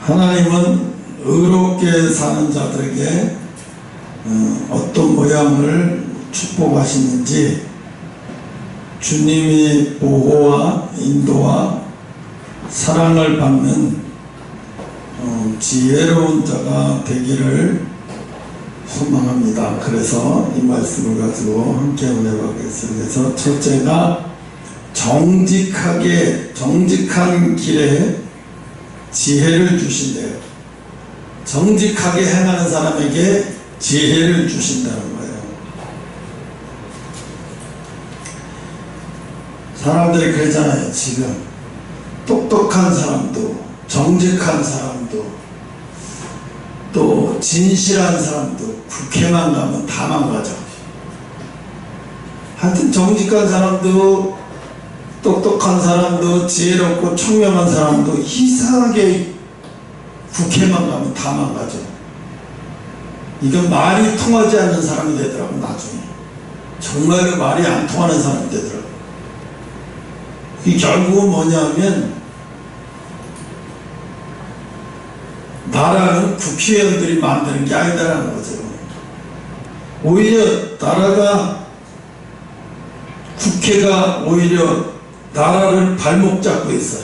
하나님은 의롭게 사는 자들에게 어떤 모양을 축복하시는지 주님의 보호와 인도와 사랑을 받는 지혜로운 자가 되기를 소망합니다. 그래서 이 말씀을 가지고 함께 은혜받겠습니다. 그래서 첫째가 정직한 길에 지혜를 주신대요. 정직하게 행하는 사람에게 지혜를 주신다는 거예요. 사람들이 그러잖아요. 지금 똑똑한 사람도 정직한 사람도 또 진실한 사람도 국회만 가면 다 망가져. 하여튼 정직한 사람도 똑똑한 사람도 지혜롭고 총명한 사람도 이상하게 국회만 가면 다 망가져. 이건 말이 통하지 않는 사람이 되더라고. 나중에 정말로 말이 안 통하는 사람이 되더라고. 그게 결국은 뭐냐면 나라는 국회의원들이 만드는 게 아니다라는 거죠. 오히려 국회가 오히려 나라를 발목 잡고 있어요.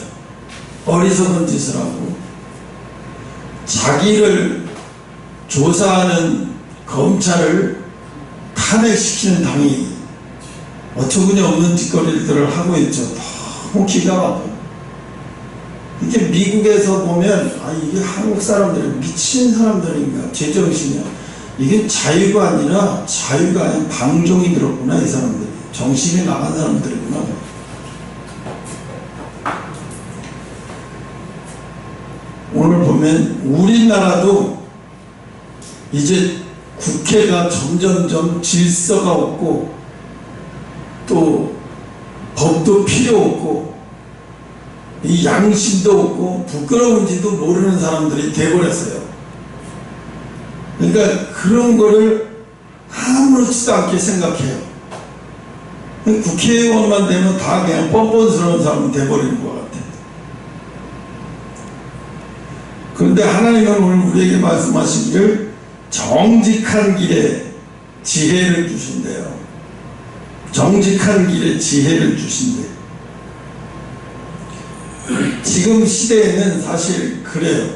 어리석은 짓을 하고 자기를 조사하는 검찰을 탄핵시키는 당이 어처구니 없는 짓거리들을 하고 있죠. 너무 기가 막혀요. 이게 미국에서 보면 이게 한국 사람들이 미친 사람들인가 제정신이야. 이게 자유가 아니라 방종이 들었구나. 이 사람들이 정신이 나간 사람들이구나. 오늘 보면 우리나라도 이제 국회가 점점점 질서가 없고 또 법도 필요 없고 이 양심도 없고 부끄러운지도 모르는 사람들이 돼버렸어요. 그러니까 그런 거를 아무렇지도 않게 생각해요. 국회의원만 되면 다 그냥 뻔뻔스러운 사람이 돼버리는 것 같아요. 그런데 하나님은 오늘 우리에게 말씀하시기를 정직한 길에 지혜를 주신대요. 정직한 길에 지혜를 주신대요. 지금 시대에는 사실 그래요.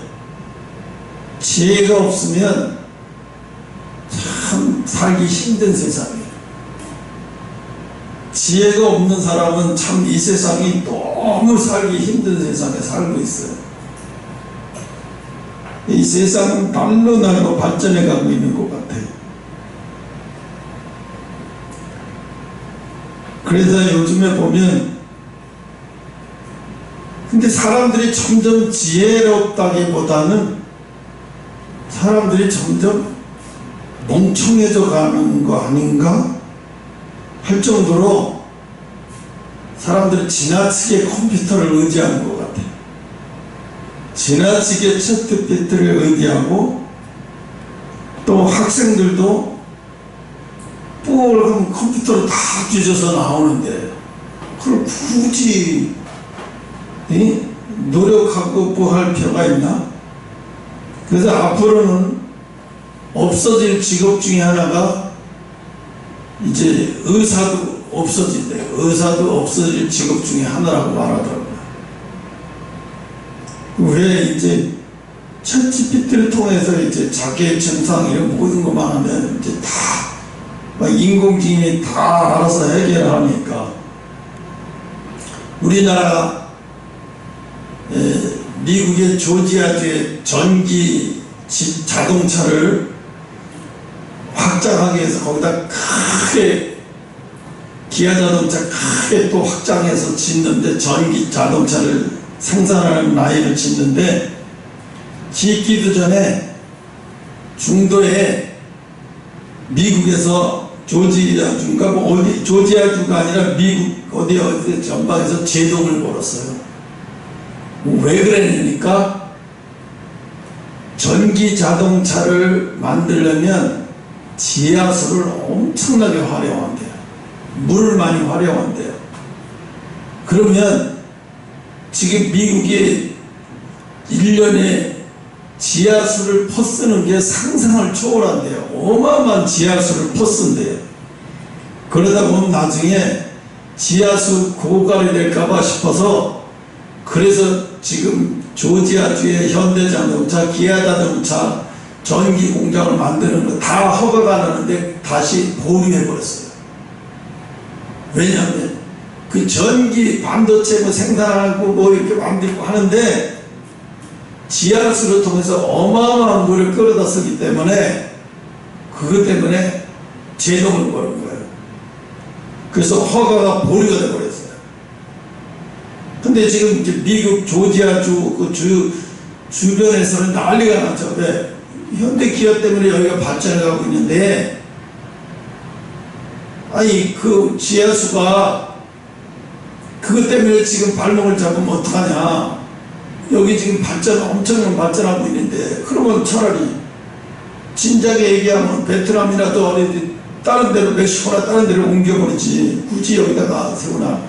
지혜가 없으면 참 살기 힘든 세상이에요. 지혜가 없는 사람은 참 이 세상이 너무 살기 힘든 세상에 살고 있어요. 이 세상은 날로 발전해 가고 있는 것 같아요. 그래서 요즘에 보면 근데 사람들이 점점 지혜롭다기보다는 사람들이 점점 멍청해져 가는 거 아닌가 할 정도로 사람들이 지나치게 컴퓨터를 의지하는 것 같아요. 지나치게 챗GPT를 의지하고 또 학생들도 뭘 컴퓨터로 다 뒤져서 나오는데 그걸 굳이 노력하고 뭐 할 필요가 있나? 그래서 앞으로는 없어질 직업 중에 하나가 이제 의사도 없어진대요. 의사도 없어질 직업 중에 하나라고 말하더라고요. 왜 이제 챗GPT를 통해서 이제 자기의 증상 이런 모든 것만 하면 이제 다 인공지능이 다 알아서 해결하니까 우리나라 미국의 조지아주의 전기 자동차를 확장하기 위해서 거기다 크게 기아자동차 크게 또 확장해서 짓는데 전기 자동차를 생산하는 라인을 짓는데 짓기도 전에 중도에 미국에서 조지아주인가 조지아주가 아니라 미국 어디 전방에서 제동을 걸었어요. 왜 그랬습니까? 전기 자동차를 만들려면 지하수를 엄청나게 활용한대요. 물을 많이 활용한대요. 그러면 지금 미국이 1년에 지하수를 퍼쓰는 게 상상을 초월한대요. 어마어마한 지하수를 퍼쓴대요. 그러다 보면 나중에 지하수 고갈이 될까봐 싶어서, 그래서 지금 조지아주의 현대자동차, 기아자동차 전기 공장을 만드는 거 다 허가가 나는데 다시 보류해버렸어요. 왜냐하면 그 전기 반도체 뭐 생산하고 뭐 이렇게 만들고 하는데 지하수를 통해서 어마어마한 물을 끌어다 쓰기 때문에, 그것 때문에 제동을 거는 거예요. 그래서 허가가 보류가 돼버렸어요. 근데 지금 이제 미국 조지아주 그 주변에서는 난리가 났죠. 왜? 현대 기업 때문에 여기가 발전해 가고 있는데, 아니 그 지하수가 그것 때문에 지금 발목을 잡으면 어떡하냐. 여기 지금 엄청난 발전하고 있는데, 그러면 차라리 진작에 얘기하면 베트남이라도 어디 다른 데로, 멕시코나 다른 데로 옮겨버리지, 굳이 여기다가 세우나.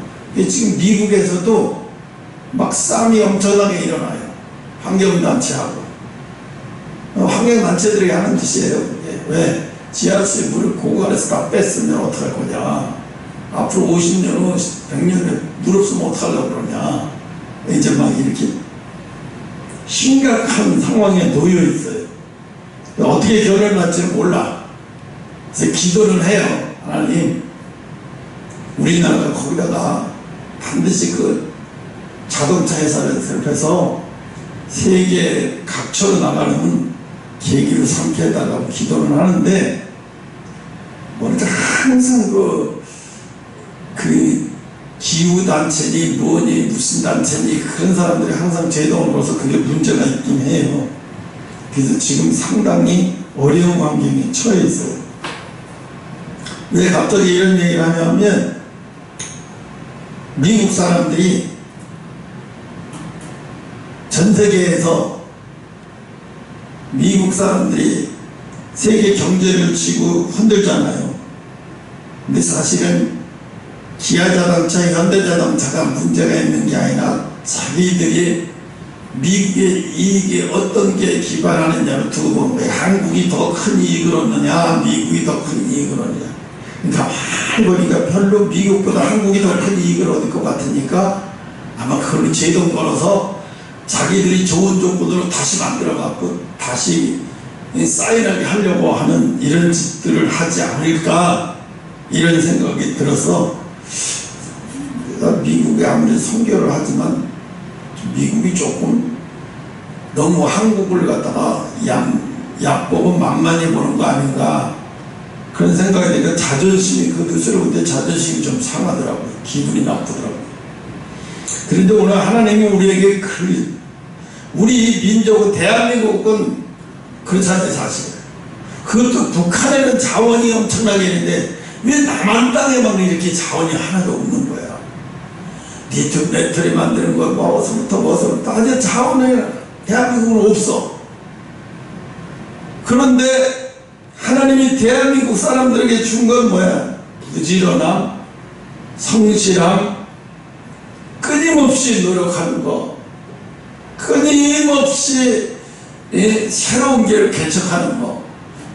지금 미국에서도 막 싸움이 엄청나게 일어나요. 환경단체하고. 환경단체들이 하는 짓이에요. 왜? 지하수의 물을 고갈해서 다 뺐으면 어떡할 거냐. 앞으로 50년 후, 100년 후에 물 없으면 어떡하려고 그러냐. 이제 막 이렇게 심각한 상황에 놓여 있어요. 어떻게 결론을 날지는 몰라. 그래서 기도를 해요. 하나님, 우리나라가 거기다가 반드시 그 자동차 회사를 설립해서 세계 각처로 나가는 계기를 삼게 해달라고 기도를 하는데, 뭐니까 항상 그 기후단체니 뭐니 무슨 단체니 그런 사람들이 항상 제동을 걸어서 그게 문제가 있긴 해요. 그래서 지금 상당히 어려운 환경에 처해 있어요. 왜 갑자기 이런 얘기를 하냐면, 미국 사람들이 전 세계에서 미국 사람들이 세계 경제를 쥐고 흔들잖아요. 근데 사실은 기아자동차, 현대자동차가 문제가 있는 게 아니라 자기들이 미국의 이익에 어떤 게 기반하느냐를 두고 보면 한국이 더 큰 이익을 얻느냐, 미국이 더 큰 이익을 얻느냐. 그러니까 보니까 별로 미국보다 한국이 더 큰 이익을 얻을 것 같으니까 아마 그걸 제동 걸어서 자기들이 좋은 조건으로 다시 만들어갖고 다시 사인하게 하려고 하는 이런 짓들을 하지 않을까, 이런 생각이 들어서, 미국이 아무리 선교를 하지만 미국이 조금 너무 한국을 갖다가 약보고 만만히 보는 거 아닌가, 그런 생각이 드니까 자존심이, 그 뉴스를 자존심이 좀 상하더라고요. 기분이 나쁘더라고요. 그런데 오늘 하나님이 우리에게 우리 민족은, 대한민국은 그렇잖아요, 사실. 그것도 북한에는 자원이 엄청나게 있는데 왜 남한 땅에만 이렇게 자원이 하나도 없는 거야. 리튬 배터리 만드는 거 뭐서부터 아주 자원이 대한민국은 없어. 그런데 하나님이 대한민국 사람들에게 준 건 뭐야? 부지런함, 성실함, 끊임없이 노력하는 거, 끊임없이 새로운 길을 개척하는 거.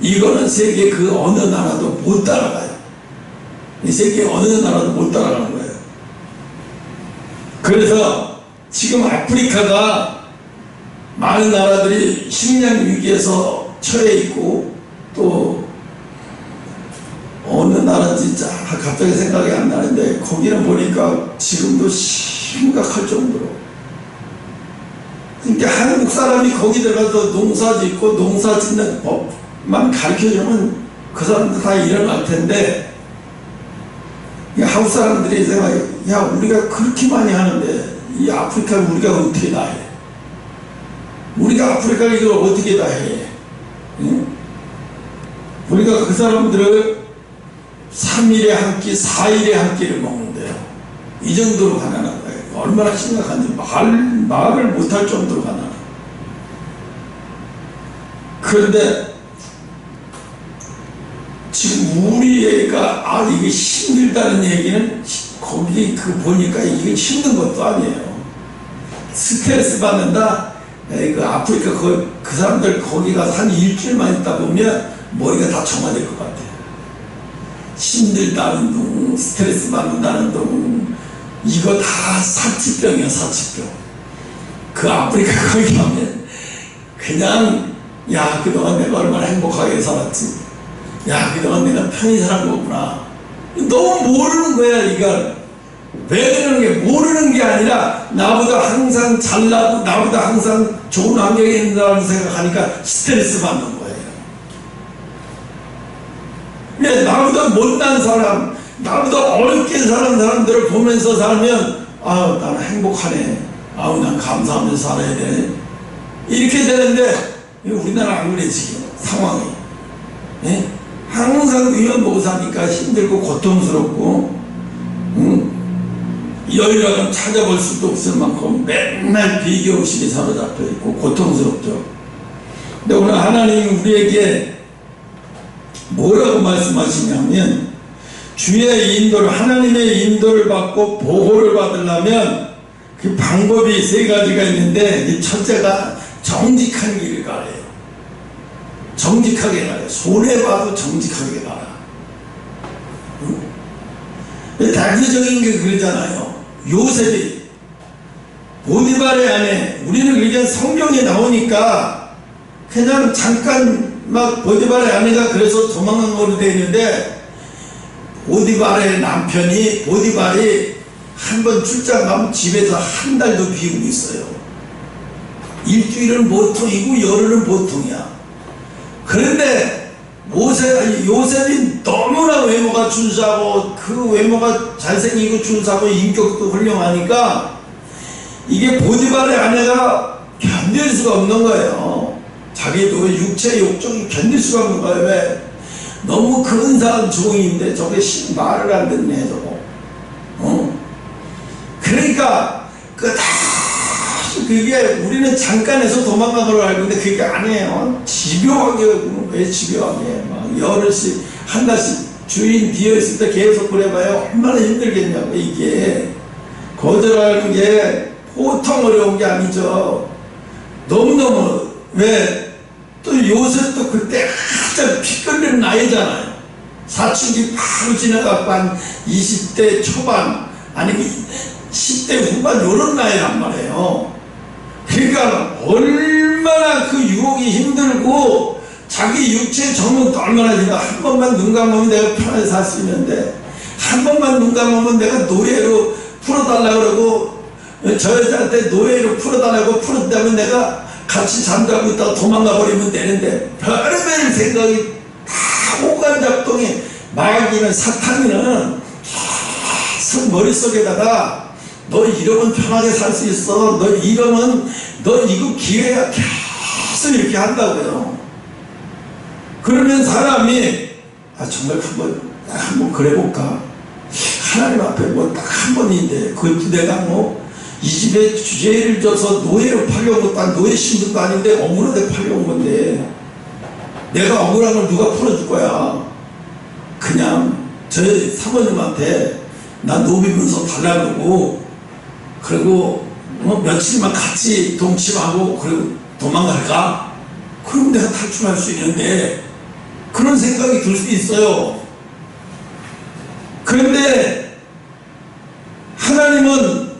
이거는 세계 그 어느 나라도 못 따라가요. 이 세계 어느 나라도 못 따라가는 거예요. 그래서 지금 아프리카가 많은 나라들이 식량 위기에서 처해 있고, 또 어느 나라인지 갑자기 생각이 안 나는데 거기는 보니까 지금도 심각할 정도로. 그러니까 한국 사람이 거기 들어가서 농사 짓고 농사 짓는 법만 가르쳐주면 그 사람들 다 일어날 텐데, 한국 사람들이 생각해, 야, 우리가 그렇게 많이 하는데 이 아프리카 우리가 어떻게 다 해? 우리가 아프리카 이걸 어떻게 다 해? 응? 우리가 그 사람들을 3일에 한 끼, 4일에 한 끼를 먹는데요. 이 정도로 가난한 거예요. 얼마나 심각한지 말을 못할 정도로 가난한. 그런데 지금 우리 애가 이게 힘들다는 얘기는 거기 보니까 이게 힘든 것도 아니에요. 스트레스 받는다, 그 아프리카 그 사람들 거기 가서 한 일주일만 있다 보면 머리가 다 정화될 것 같아요. 힘들다는 둥, 스트레스 받는다는 둥, 이거 다 사치병이야, 사치병. 그 아프리카 거기 가면 그냥 야, 그동안 내가 얼마나 행복하게 살았지. 야, 그동안 내가 편히 살은 거구나. 너무 모르는 거야, 이거. 왜 그러는 게, 모르는 게 아니라 나보다 항상 잘나고 나보다 항상 좋은 환경에 있는 사람을 생각하니까 스트레스 받는 거예요. 왜 나보다 못난 사람, 나보다 어렵게 사는 사람들을 보면서 살면 아우, 나는 행복하네. 아우, 난 감사하면서 살아야 되네. 이렇게 되는데 우리나라 안 그래, 지금 상황이. 예? 항상 위험 보고 사니까 힘들고 고통스럽고, 여유라고 찾아볼 수도 없을 만큼 맨날 비교의식에 사로잡혀 있고 고통스럽죠. 근데 오늘 하나님이 우리에게 뭐라고 말씀하시냐면, 주의 인도를, 하나님의 인도를 받고 보호를 받으려면 그 방법이 세 가지가 있는데, 첫째가 정직한 길을 가래요. 정직하게 가래. 손해봐도 정직하게 가라. 대표적인 게 그러잖아요. 요셉이 보디발의 아내, 우리는 그게 성경에 나오니까 그냥 잠깐 막 보디발의 아내가 그래서 도망간 걸로 되어 있는데, 보디발의 남편이, 보디발이 한번 출장 가면 집에서 한 달도 비우고 있어요. 일주일은 보통이고 열흘은 보통이야. 그런데 요셉이 너무나 외모가 준수하고, 그 외모가 잘생기고 준수하고 인격도 훌륭하니까 이게 보디발의 아내가 견딜 수가 없는 거예요. 자기도 육체 욕정이 견딜 수가 없는 거예요. 왜? 너무 근사한 종인데 저게 말을 안 듣네, 저거. 그러니까 그게 우리는 잠깐에서 도망가는 알고 있는데 그게 아니에요. 집요하게. 왜 집요하게 막 열흘씩 한 달씩 주인 비어 있을 때 계속 그래봐요. 얼마나 힘들겠냐고. 이게 거절하는 게 보통 어려운 게 아니죠. 너무너무. 왜? 또 요셉도 그때 한참 피 끓는 나이잖아요. 사춘기 바로 지나갖고 한 20대 초반 아니면 10대 후반 요런 나이란 말이에요. 그러니까 얼마나 그 유혹이 힘들고 자기 육체의 정욕도 얼마나 힘들어. 한 번만 눈 감으면 내가 편하게 살 수 있는데, 한 번만 눈 감으면 내가 노예로 풀어달라고 그러고, 저 여자한테 노예로 풀어달라고 풀었다면 내가 같이 잠자고 있다가 도망가 버리면 되는데, 별의별 생각이 다 오간작동이, 마귀는 사탄이는 계속 머릿속에다가 너 이러면 편하게 살 수 있어, 너 이러면 너 이거 기회야, 계속 이렇게 한다고요. 그러면 사람이 정말 한번 그래볼까, 하나님 앞에 뭐 딱 한 번인데 그것도 내가 뭐 이 집에 죄를 져서 노예로 팔려온 것도 아니고 노예 신분도 아닌데 억울하게 팔려온 건데 내가 억울한 걸 누가 풀어줄 거야. 그냥 저희 사모님한테 나 노비면서 달라고, 그리고 뭐 며칠만 같이 동침하고 그리고 도망갈까? 그럼 내가 탈출할 수 있는데, 그런 생각이 들 수 있어요. 그런데 하나님은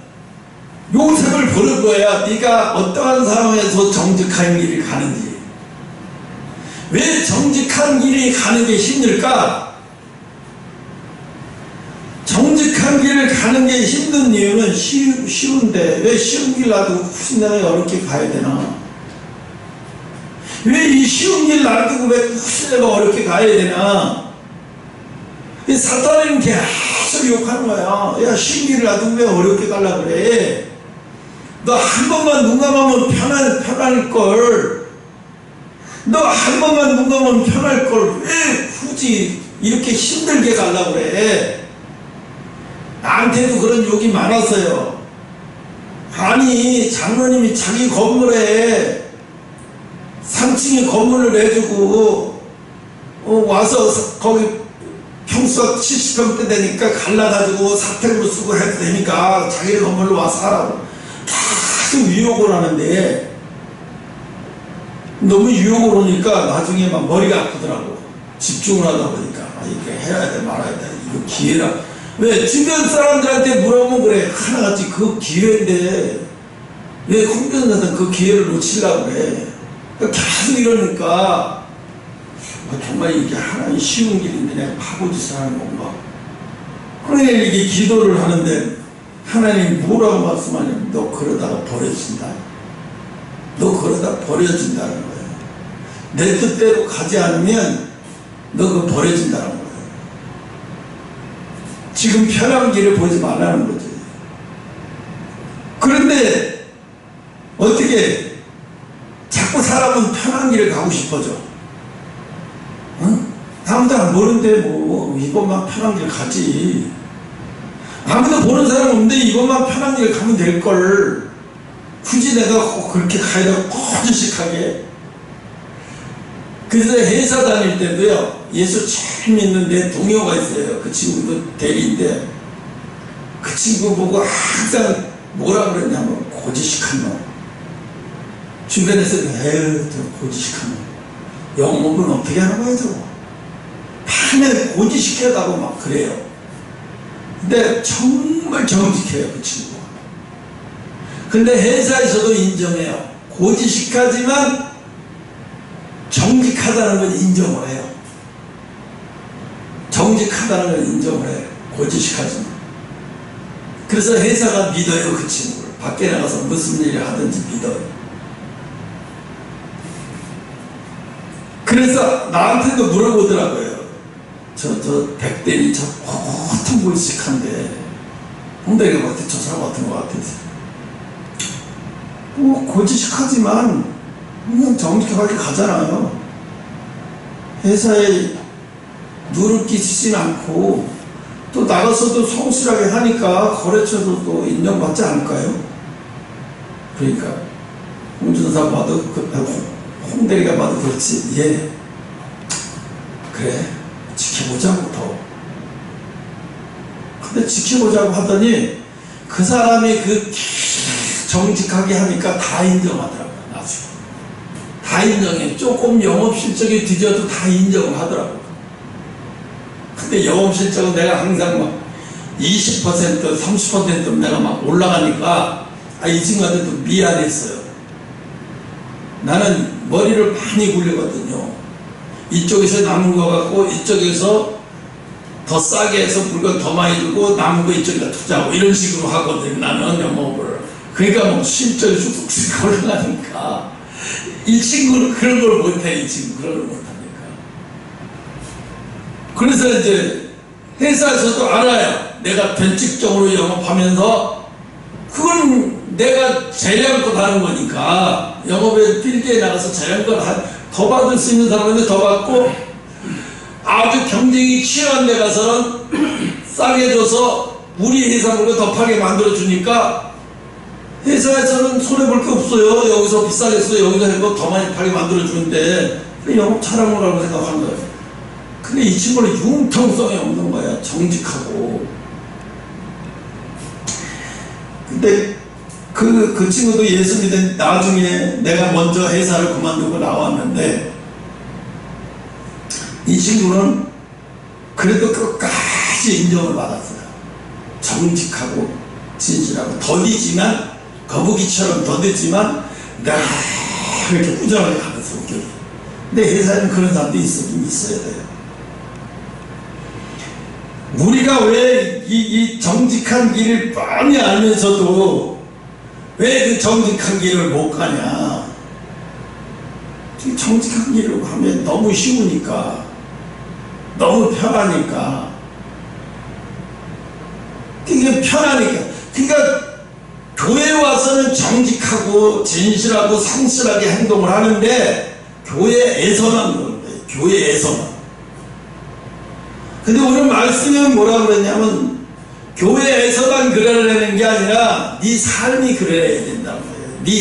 요셉을 보는 거야. 네가 어떠한 상황에서 정직한 길을 가는지. 왜 정직한 길이 가는 게 힘들까? 정직한 길을 가는 게 힘든 이유는 쉬운데 왜 쉬운 길 놔두고 굳이 내가 어렵게 가야 되나? 왜 이 쉬운 길 놔두고 왜 굳이 내가 어렵게 가야 되나? 사탄은 계속 욕하는 거야. 야, 쉬운 길을 놔두고 왜 어렵게 가려고 그래? 너 한 번만 눈 감으면 편할걸. 너 한 번만 눈 감으면 편할걸. 왜 굳이 이렇게 힘들게 가려고 그래? 나한테도 그런 욕이 많았어요. 아니, 장로님이 자기 건물에 3층에 건물을 내주고 와서 거기 평수가 70평대 되니까 갈라가지고 사택으로 쓰고 해도 되니까 자기 건물로 와서 하라고 계속 유혹을 하는데, 너무 유혹을 오니까 나중에 막 머리가 아프더라고. 집중을 하다 보니까 이렇게 해야 돼 말아야 돼, 이거 기회라. 왜 주변 사람들한테 물어보면 그래, 하나같이 그 기회인데 왜 홍준사는 그 기회를 놓치려고 그래. 그러니까 계속 이러니까 정말 이게 하나님 쉬운 길인데 내가 바보짓을 하는 건가. 그러니 이게 기도를 하는데 하나님 뭐라고 말씀하냐면 너 그러다가 버려진다. 너 그러다 버려진다는 거예요. 내 뜻대로 가지 않으면 너 그거 버려진다는 거예요. 지금 편한 길을 보지 말라는 거지. 그런데 어떻게 자꾸 사람은 편한 길을 가고 싶어져. 응? 아무도 안 보는데 뭐 이것만 편한 길 가지. 아무도 보는 사람 없는데 이것만 편한 길 가면 될걸. 굳이 내가 꼭 그렇게 가야 되고 꼬지식하게. 그래서 회사 다닐 때도요, 예수 참 믿는 내 동료가 있어요. 그 친구도 대리인데 그 친구 보고 항상 뭐라 그랬냐면 고지식한 놈. 주변에서 에휴 저 고지식한 놈, 영업은 어떻게 하는 거야 저거. 밤에 고지식하다고 막 그래요. 근데 정말 정직해요 그 친구가. 근데 회사에서도 인정해요. 고지식하지만 정직하다는 걸 인정을 해요. 정직하다는 걸 인정을 해요. 고지식하지만. 그래서 회사가 믿어요 그 친구를. 밖에 나가서 무슨 일을 하든지 믿어요. 그래서 나한테도 물어보더라고요. 저 백대리 저 어떤 고지식한데 홍대리가 같아 저 사람 같은 것 같아서. 고지식하지만 그냥 정직하게 가잖아요. 회사에 누를 끼치진 않고 또 나가서도 성실하게 하니까 거래처도 또 인정받지 않을까요? 그러니까 홍준사 봐도 홍대리가 봐도 그렇지. 예, 그래 지켜보자고 더. 근데 지켜보자고 하더니 그 사람이 그 정직하게 하니까 다 인정하더라고요. 나중에 다 인정해. 조금 영업실적이 뒤져도 다 인정을 하더라고요. 근데 영업실적은 내가 항상 막 20% 30% 내가 막 올라가니까 이 친구한테도 미안했어요. 나는 머리를 많이 굴리거든요. 이쪽에서 남은 거 갖고 이쪽에서 더 싸게 해서 물건 더 많이 주고 남은 거 이쪽에다 투자하고 이런 식으로 하거든요. 나는 영업을. 그러니까 뭐 실적이 쑥쑥 올라가니까 이 친구는 그런 걸 못해. 이 친구 그런 걸 못하니까. 그래서 이제 회사에서도 알아요. 내가 변칙적으로 영업하면서 그건 내가 재량껏 하는 거니까. 영업에 필드에 나가서 재량껏 더 받을 수 있는 사람한테 더 받고 아주 경쟁이 치열한 데 가서는 싸게 줘서 우리 회사 물건 더 파게 만들어 주니까 회사에서는 손해볼 게 없어요. 여기서 비싸게 써 여기서 해도 더 많이 파게 만들어 주는데 영업 잘한 거라고 생각하는 거예요. 근데 이 친구는 융통성이 없는 거야. 정직하고. 근데 그 친구도 예수 믿은 나중에 내가 먼저 회사를 그만두고 나왔는데 이 친구는 그래도 끝까지 인정을 받았어요. 정직하고 진실하고 더디지만 거북이처럼 더디지만 내가 이렇게 꾸준하게 가면서 웃겨요. 근데 회사에는 그런 사람도 있어야 돼요. 우리가 왜 이 정직한 길을 뻔히 알면서도 왜 그 정직한 길을 못 가냐. 정직한 길을 하면 너무 쉬우니까, 너무 편하니까. 그게 편하니까. 그러니까 교회 와서는 정직하고 진실하고 성실하게 행동을 하는데 교회에서만 그런 거예요. 교회에서만. 근데 오늘 말씀은 뭐라 그랬냐면 교회에서만 그러려는 게 아니라 네 삶이 그래야 된다는 거예요. 네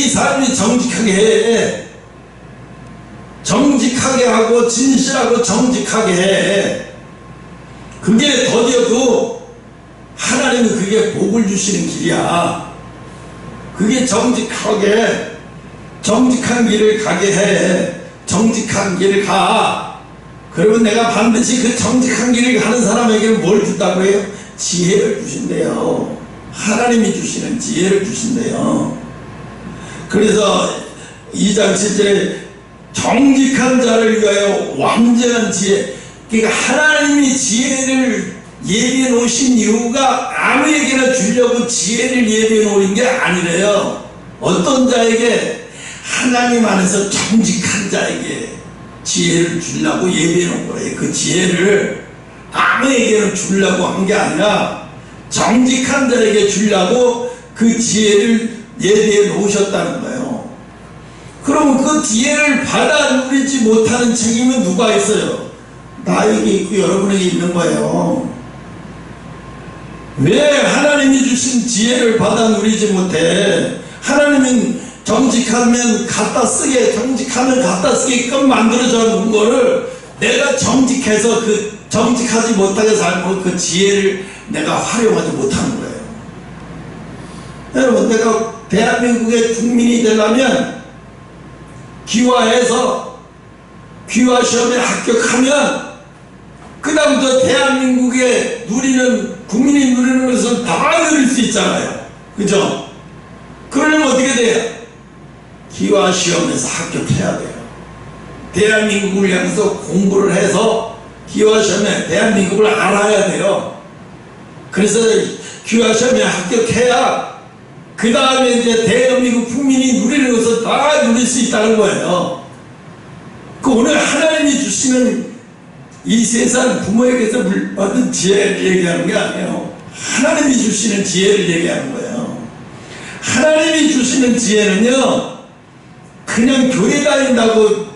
삶이 정직하게 해. 정직하게 하고 진실하고 정직하게 해. 그게 더뎌도 하나님은 그게 복을 주시는 길이야. 그게 정직하게 정직한 길을 가게 해. 정직한 길을 가. 그러면 내가 반드시 그 정직한 길을 가는 사람에게 뭘 준다고 해요? 지혜를 주신대요. 하나님이 주시는 지혜를 주신대요. 그래서 2장 7절에 정직한 자를 위하여 완전한 지혜. 그러니까 하나님이 지혜를 예비해 놓으신 이유가 아무에게나 주려고 지혜를 예비해 놓은 게 아니래요. 어떤 자에게? 하나님 안에서 정직한 자에게 지혜를 주려고 예비해 놓은 거예요. 그 지혜를 아무에게나 주려고 한 게 아니라 정직한 자에게 주려고 그 지혜를 예비해 놓으셨다는 거예요. 그럼 그 지혜를 받아 누리지 못하는 책임은 누가 있어요? 나에게 있고 여러분에게 있는 거예요. 왜 하나님이 주신 지혜를 받아 누리지 못해? 하나님은 정직하면 갖다 쓰게, 정직하면 갖다 쓰게끔 만들어져 놓은 거를 내가 정직해서 그 정직하지 못하게 살고 그 지혜를 내가 활용하지 못하는 거예요. 여러분, 내가 대한민국의 국민이 되려면 귀화해서 귀화 시험에 합격하면 그 다음부터 대한민국에 국민이 누리는 것을 다 누릴 수 있잖아요. 그죠? 그러려면 어떻게 돼요? 귀화 시험에서 합격해야 돼요. 대한민국을 향해서 공부를 해서 귀화 시험에 대한민국을 알아야 돼요. 그래서 귀화 시험에 합격해야 그 다음에 이제 대한민국 국민이 누리는 것을 다 누릴 수 있다는 거예요. 그 오늘 하나님이 주시는 이 세상 부모에게서 받은 지혜를 얘기하는 게 아니에요. 하나님이 주시는 지혜를 얘기하는 거예요. 하나님이 주시는 지혜는요, 그냥 교회 다닌다고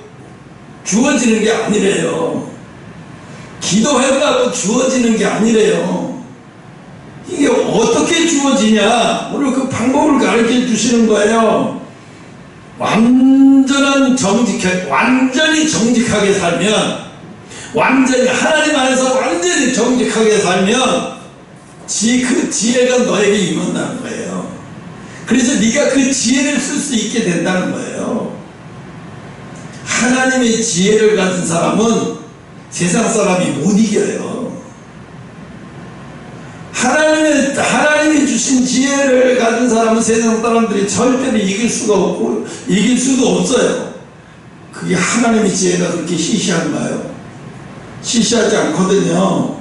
주어지는 게 아니래요. 기도한다고 주어지는 게 아니래요. 이게 어떻게 주어지냐? 오늘 그 방법을 가르쳐 주시는 거예요. 완전히 정직하게 살면, 완전히 하나님 안에서 완전히 정직하게 살면 그 지혜가 너에게 임한다는 거예요. 그래서 네가 그 지혜를 쓸 수 있게 된다는 거예요. 하나님의 지혜를 가진 사람은 세상 사람이 못 이겨요. 하나님이 주신 지혜를 가진 사람은 세상 사람들이 절대로 이길 수가 없고 이길 수도 없어요. 그게 하나님의 지혜가 그렇게 시시한가요? 시시하지 않거든요.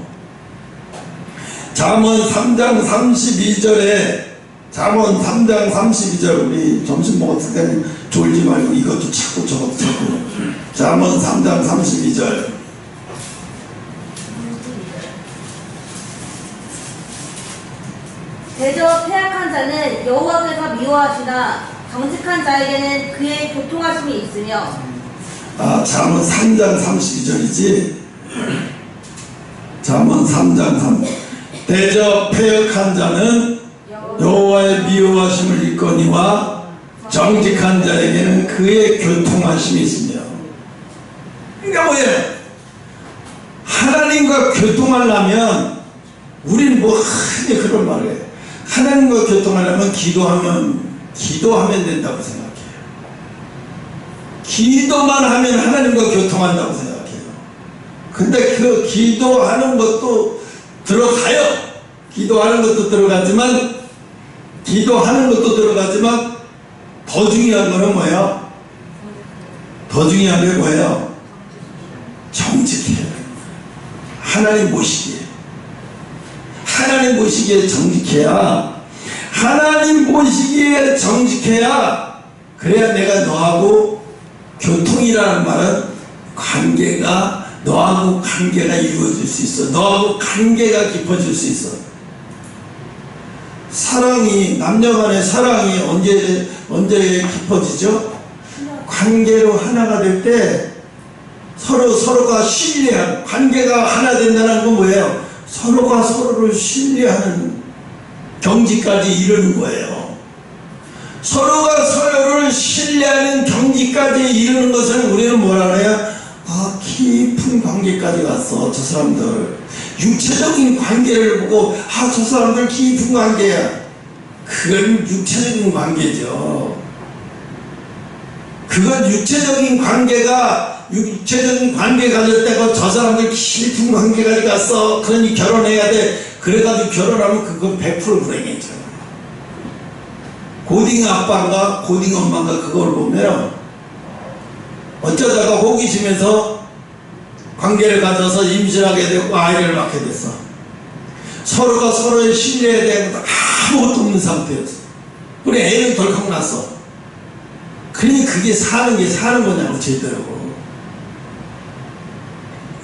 잠언 3장 32절에 잠언 3장 32절, 우리 점심 먹었을 때는 졸지 말고 이것도 찾고 저것도 찾고. 잠언 3장 32절. 대저 패악한 자는 여호와께서 미워하시나 정직한 자에게는 그의 교통하심이 있으며. 잠언 3장 32절이지. 잠언 3장 3. 대저 패역한 자는 여호와의 미워하심을 입거니와 정직한 자에게는 그의 교통하심이 있으며. 그러니까 뭐예요? 하나님과 교통하려면 우리는 뭐 흔히 그런 말을 해요. 하나님과 교통하려면 기도하면 된다고 생각해요. 기도만 하면 하나님과 교통한다고 생각해요. 근데 그 기도하는 것도 들어가요. 기도하는 것도 들어가지만 더 중요한 거는 뭐예요? 더 중요한 게 뭐예요? 정직해요. 하나님 모시기에. 하나님 모시기에 정직해야, 하나님 모시기에 정직해야, 그래야 내가 너하고 교통이라는 말은 너하고 관계가 이루어질 수 있어. 너하고 관계가 깊어질 수 있어. 남녀간의 사랑이 언제 깊어지죠? 관계로 하나가 될 때 서로가 신뢰하는, 관계가 하나 된다는 건 뭐예요? 서로가 서로를 신뢰하는 경지까지 이르는 거예요. 서로가 서로를 신뢰하는 경지까지 이르는 것을 우리는 뭐라 그래요? 깊은 관계까지 갔어. 저 사람들 육체적인 관계를 보고 저 사람들 깊은 관계야. 그건 육체적인 관계죠. 그건 육체적인 관계가 가질 때고 저 사람들 깊은 관계가 갔어. 그러니 결혼해야 돼. 그래가지고 결혼하면 그건 100% 불행이죠. 고딩 아빠가 고딩 엄마가 그걸 보면 어쩌다가 호기심에서 관계를 가져서 임신하게 되고 아이를 낳게 됐어. 서로가 서로의 신뢰에 대한 것도 아무것도 없는 상태였어. 우리 애는 덜컥 났어. 그러니 그게 사는 거냐고 제대로.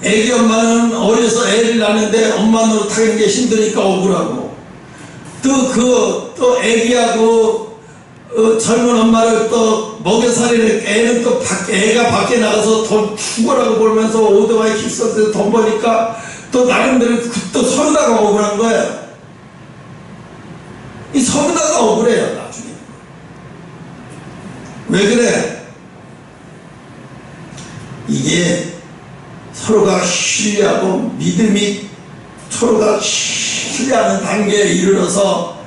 애기 엄마는 어려서 애를 낳는데 엄마 노릇하는 게 힘드니까 억울하고, 또 애기하고 젊은 엄마를 또 먹여 살리는 애는 또 애가 밖에 나가서 돈 죽어라고 벌면서 오토바이 킥서도 돈 버니까 또 나름대로 또 서로다가 억울한 거예요. 이 서로다가 억울해요 나중에. 왜 그래? 이게 서로가 신뢰하고 믿음이 서로가 신뢰하는 단계에 이르러서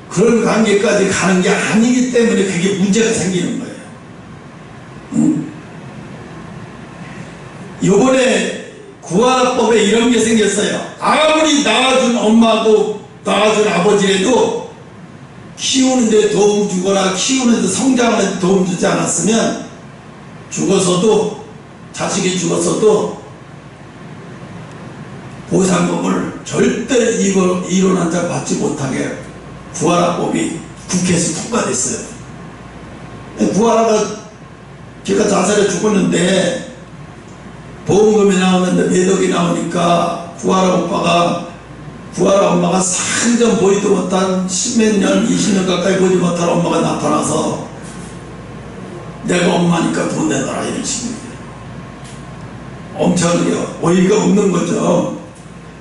그런 관계까지 가는 게 아니기 때문에 그게 문제가 생기는 거예요. 요번에 구하라법에 이런 게 생겼어요. 아무리 낳아준 엄마고 낳아준 아버지라도 키우는데 도움 주거나 키우는데 성장하는데 도움 주지 않았으면 죽어서도, 자식이 죽었어도 보상금을 절대 이혼한 자 받지 못하게 구하라법이 국회에서 통과됐어요. 구하라가 걔가 자살해 죽었는데 보험금이 나오는데 매덕이 나오니까 구하라 엄마가 상전 보이도 못한 10몇 년, 20년 가까이 보지 못한 엄마가 나타나서 내가 엄마니까 돈 내놔라 이런 식입니다. 엄청 어이가 없는 거죠.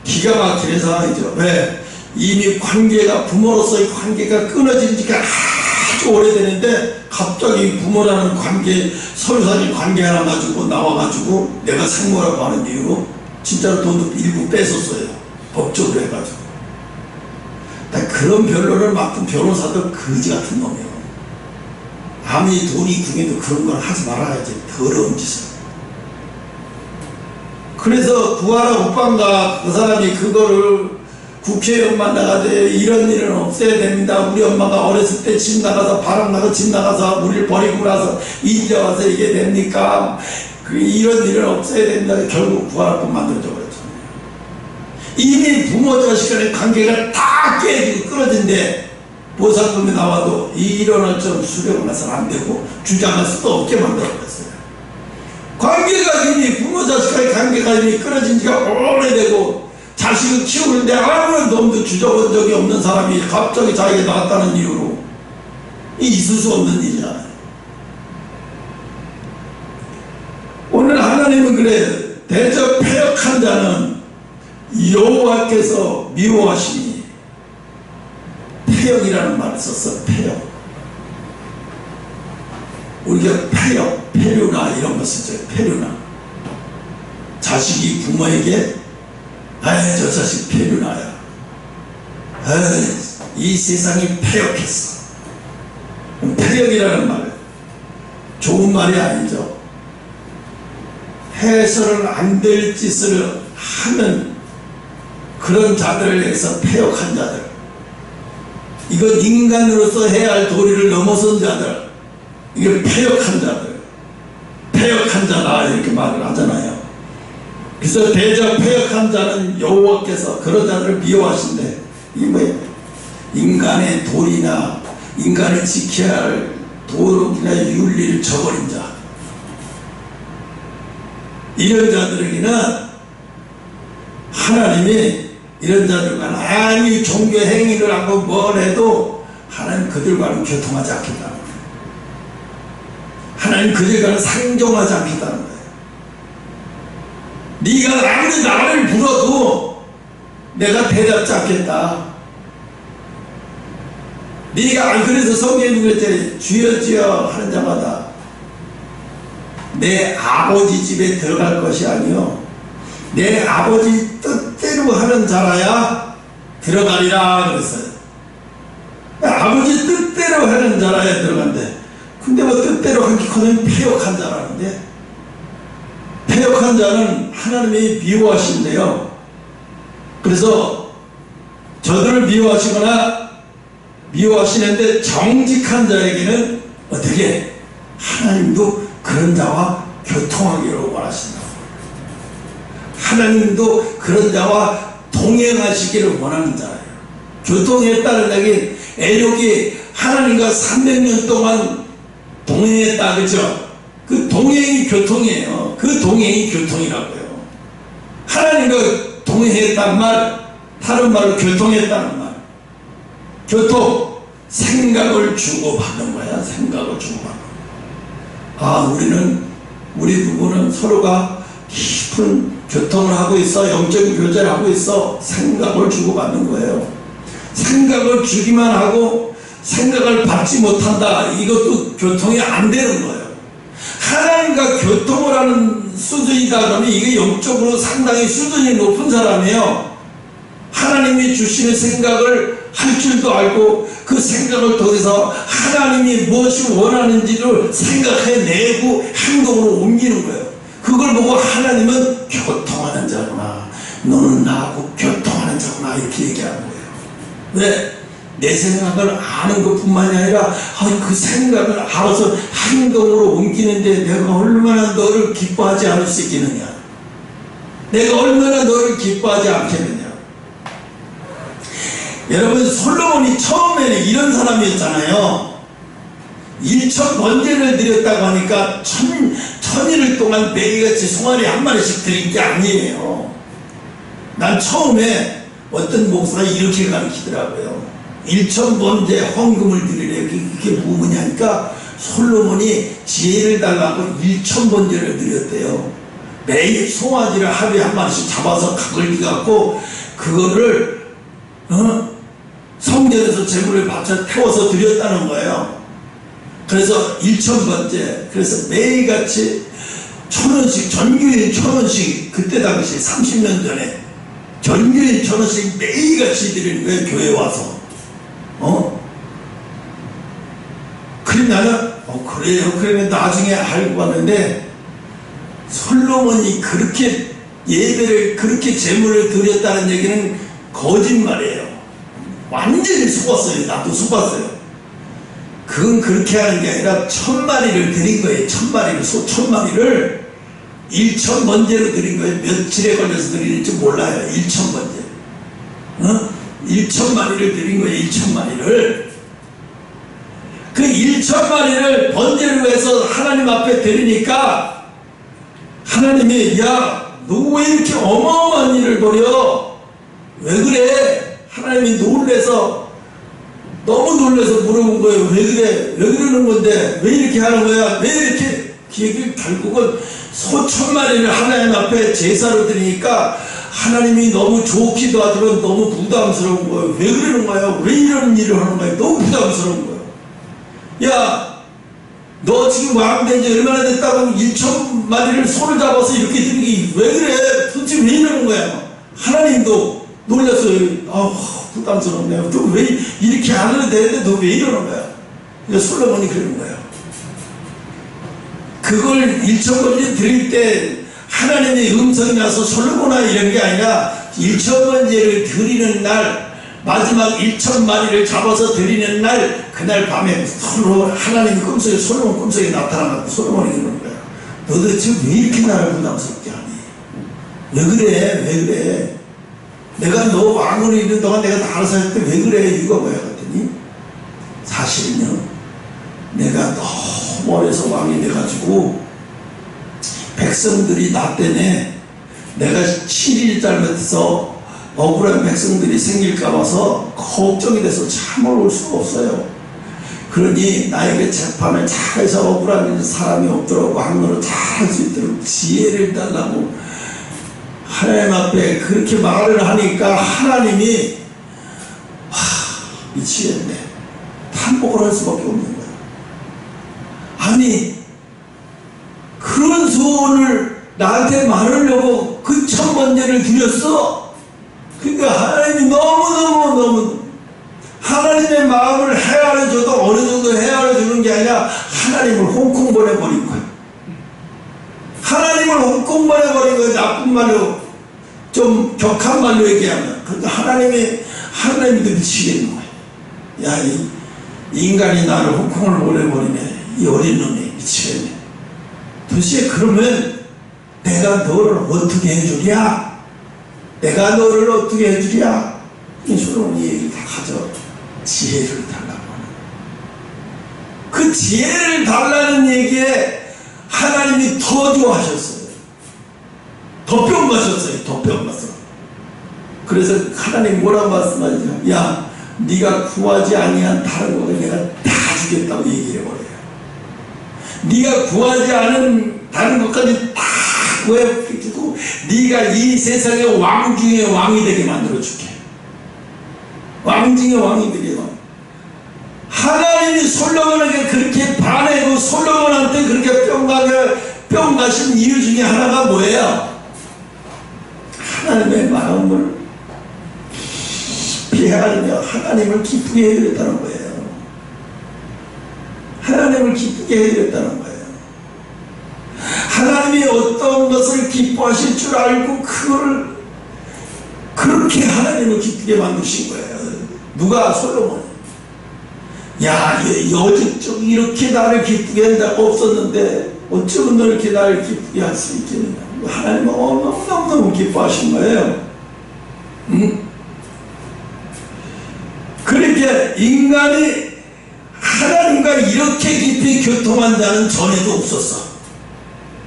기가 막히는 상황이죠. 왜? 이미 부모로서의 관계가 끊어진 지가 아주 오래되는데 갑자기 부모라는 관계, 서류사진 관계 하나 가지고 나와가지고 내가 상모라고 하는 이유로 진짜로 돈도 일부 뺏었어요. 법적으로 해가지고. 그런 변론을 맡은 변호사도 거지 같은 놈이에요. 아무리 돈이 궁해도 그런 걸 하지 말아야지. 더러운 짓을. 그래서 구하라 오빠인가 그 사람이 그거를 국회의원만 나가도 이런 일은 없어야 됩니다. 우리 엄마가 어렸을 때 집 나가서 바람 나고 집 나가서 우리를 버리고 나서 이제 와서 이게 됩니까? 이런 일은 없어야 됩니다. 결국 구하라법 만들어져 버렸죠. 이미 부모 자식 간의 관계가 다 깨지고 끊어진데 보상금이 나와도 이론을 좀 수령을 해서는 안 되고 주장할 수도 없게 만들어버렸어요. 관계가 이미 부모 자식 간의 관계가 이미 끊어진 지가 오래되고 자식을 키우는데 아무런 놈도 주저본 적이 없는 사람이 갑자기 자기가 나왔다는 이유로 있을 수 없는 일이잖아요. 오늘 하나님은 그래, 대저 패역한 자는 여호와께서 미워하시니, 패역이라는 말을 썼어. 패역. 우리가 패역, 패류나 이런 거 쓰죠. 패류나. 자식이 부모에게 아이 저 자식 패류나야, 이 세상이 패역했어. 패역이라는 말 좋은 말이 아니죠. 해서는 안 될 짓을 하는 그런 자들을 위해서 패역한 자들, 이건 인간으로서 해야 할 도리를 넘어선 자들, 이게 패역한 자들, 패역한 자다 이렇게 말을 하잖아요. 그래서 대저 패역한 자는 여호와께서 그런 자들을 미워하신대. 이게 뭐예요? 인간의 도리나 인간을 지켜야 할 도덕이나 윤리를 저버린 자, 이런 자들에게는 하나님이 이런 자들과는 아무리 종교 행위를 하고 뭘 해도 하나님 그들과는 교통하지 않겠다는 거예요. 하나님 그들과는 상종하지 않겠다는 거예요. 네가 아무리 나를 불어도 내가 대답지 않겠다. 네가 그래서 성경에 그랬잖아요. 주여 주여 하는 자마다 내 아버지 집에 들어갈 것이 아니요 내 아버지 뜻대로 하는 자라야 들어가리라 그랬어요. 아버지 뜻대로 하는 자라야 들어간대. 근데 뭐 뜻대로 하기코는 패역한 자라는데, 패역한 자는 하나님이 미워하신대요. 그래서 저들을 미워하시는데 정직한 자에게는 어떻게 하나님도 그런 자와 교통하기를 원하신다고. 하나님도 그런 자와 동행하시기를 원하는 자예요. 교통했다는 얘기, 에녹이 하나님과 300년 동안 동행했다, 그죠? 그 동행이 교통이에요. 그 동행이 교통이라고요. 하나님과 동행했단 말, 다른 말로 교통했다는 말. 교통, 생각을 주고받는 거야. 생각을 주고받는 거야. 우리 부부는 서로가 깊은 교통을 하고 있어. 영적인 교제를 하고 있어. 생각을 주고받는 거예요. 생각을 주기만 하고 생각을 받지 못한다. 이것도 교통이 안 되는 거예요. 하나님과 교통을 하는 수준이다 그러면 이게 영적으로 상당히 수준이 높은 사람이에요. 하나님이 주시는 생각을 할 줄도 알고 그 생각을 통해서 하나님이 무엇이 원하는지를 생각해내고 행동으로 옮기는 거예요. 그걸 보고 하나님은 교통하는 자구나, 너는 나하고 교통하는 자구나, 이렇게 얘기하는 거예요. 왜? 내 생각을 아는 것뿐만이 아니라 그 생각을 알아서 행동으로 옮기는데 내가 얼마나 너를 기뻐하지 않을 수 있겠느냐, 내가 얼마나 너를 기뻐하지 않겠느냐. 여러분, 솔로몬이 처음에는 이런 사람이었잖아요. 1천 번제를 드렸다고 하니까 천일을 동안 매일같이 송아리 한 마리씩 드린 게 아니에요. 난 처음에 어떤 목사가 이렇게 가르치더라고요. 1천 번제 헌금을 드리래. 그게 뭐냐니까 솔로몬이 지혜를 달라고 1천 번제를 드렸대요. 매일 송아지를 하루에 한 마리씩 잡아서 각을 갖고 그거를 성전에서 제물을 바쳐 태워서 드렸다는 거예요. 그래서 1천 번째, 그래서 매일같이 1,000원씩, 전교인 1,000원씩, 그때 당시 30년 전에 전교인 1,000원씩 매일같이 드리는 거예요. 교회 와서. 그래 나는 그래요. 그러면 나중에 알고 왔는데 솔로몬이 그렇게 예배를, 그렇게 제물을 드렸다는 얘기는 거짓말이에요. 완전히 속았어요. 나도 속았어요. 그건 그렇게 하는 게 아니라 1,000마리를 드린 거예요. 1,000마리를, 소 1,000마리를 1천 번제로 드린 거예요. 며칠에 걸려서 드리는지 몰라요. 1천 번제. 1,000마리를 드린 거예요. 1,000마리를. 그 1,000마리를 번제로 해서 하나님 앞에 드리니까 하나님이, 야, 너 왜 이렇게 어마어마한 일을 벌여? 왜 그래? 하나님이 너무 놀래서 물어본 거예요. 왜 그래? 왜 그러는 건데? 왜 이렇게 하는 거야? 왜 이렇게? 그 얘기를 결국은 소 1,000마리를 하나님 앞에 제사로 드리니까 하나님이 너무 좋기도 하지만 너무 부담스러운 거예요. 왜 그러는 거야? 왜 이런 일을 하는 거야? 너무 부담스러운 거예요. 야, 너 지금 왕 된 지 얼마나 됐다고 1,000마리를 소를 잡아서 이렇게 드리기 왜 그래? 도대체 왜 이러는 거야? 하나님도 놀랐어요. 부담스럽네요. 너 왜 이렇게 안 해도 되는데 너 왜 이러는 거야? 솔로몬이 그러는 거예요. 그걸 1,000번째 드릴 때 하나님의 음성이 나서 솔로몬아 이런 게 아니라 1,000번째를 드리는 날, 마지막 1,000마리를 잡아서 드리는 날, 그날 밤에 서로 하나님이 꿈속에, 솔로몬 꿈속에 나타나고 솔로몬이 그러는 거야. 너 도대체 왜 이렇게 나를 부담스럽게 하니? 왜 그래? 왜 그래? 내가 너 왕으로 있는 동안 내가 다 알아서 할 때 왜 그래? 이유가 뭐야? 그랬더니 사실은요, 내가 너무 어려서 왕이 돼가지고 백성들이 나 때문에 내가 7일 잘못해서 억울한 백성들이 생길까 봐서 걱정이 돼서 잠을 올 수가 없어요. 그러니 나에게 재판을 잘해서 억울한 사람이 없도록 왕으로 잘 할 수 있도록 지혜를 달라고 하나님 앞에 그렇게 말을 하니까 하나님이 미치겠네. 탄복을 할 수밖에 없는 거야. 아니, 그런 소원을 나한테 말하려고 그 1,000번제를 드렸어. 그러니까 하나님이 너무너무 하나님의 마음을 헤아려줘도 어느 정도 헤아려주는 게 아니라 하나님을 홍콩 보내버린 거예요. 하나님을 홍콩 보내버린 거예요. 나쁜 말로, 좀 격한 말로 얘기하면. 그러니까 하나님도 미치겠는 거예요. 야, 이 인간이 나를 홍콩을 보내버리네. 이 어린 놈이 미치겠네. 도대체 그러면 내가 너를 어떻게 해주랴? 내가 너를 어떻게 해주랴? 이 솔로몬이 얘기를 다 가져. 지혜를 달라고 하는. 그 지혜를 달라는 얘기에 하나님이 더 좋아하셨어요. 더 뿅가셨어요. 더 뿅가서. 그래서 하나님 뭐라고 말씀하시죠? 야, 네가 구하지 아니한 다른 것을 내가 다 주겠다고 얘기해버려요. 네가 구하지 않은 다른 것까지 다 구해주고 네가 이 세상의 왕 중에 왕이 되게 만들어줄게. 왕 중에 왕이 되게. 하나님이 솔로몬에게 그렇게 반해고 솔로몬한테 그렇게 뿅 가신 이유 중에 하나가 뭐예요? 하나님의 마음을 깊이 헤아리며 하나님을 기쁘게 해드렸다는 거예요. 하나님을 기쁘게 해드렸다는 거예요. 하나님이 어떤 것을 기뻐하실 줄 알고 그걸 그렇게 하나님을 기쁘게 만드신 거예요. 누가? 솔로몬. 야, 여직쪽 이렇게 나를 기쁘게 한 적 없었는데 어쩌면 너 이렇게 나를 기쁘게 할 수 있겠느냐. 하나님은 너무너무 기뻐하신 거예요. 그렇게 인간이 하나님과 이렇게 깊이 교통한 자는 전에도 없었어.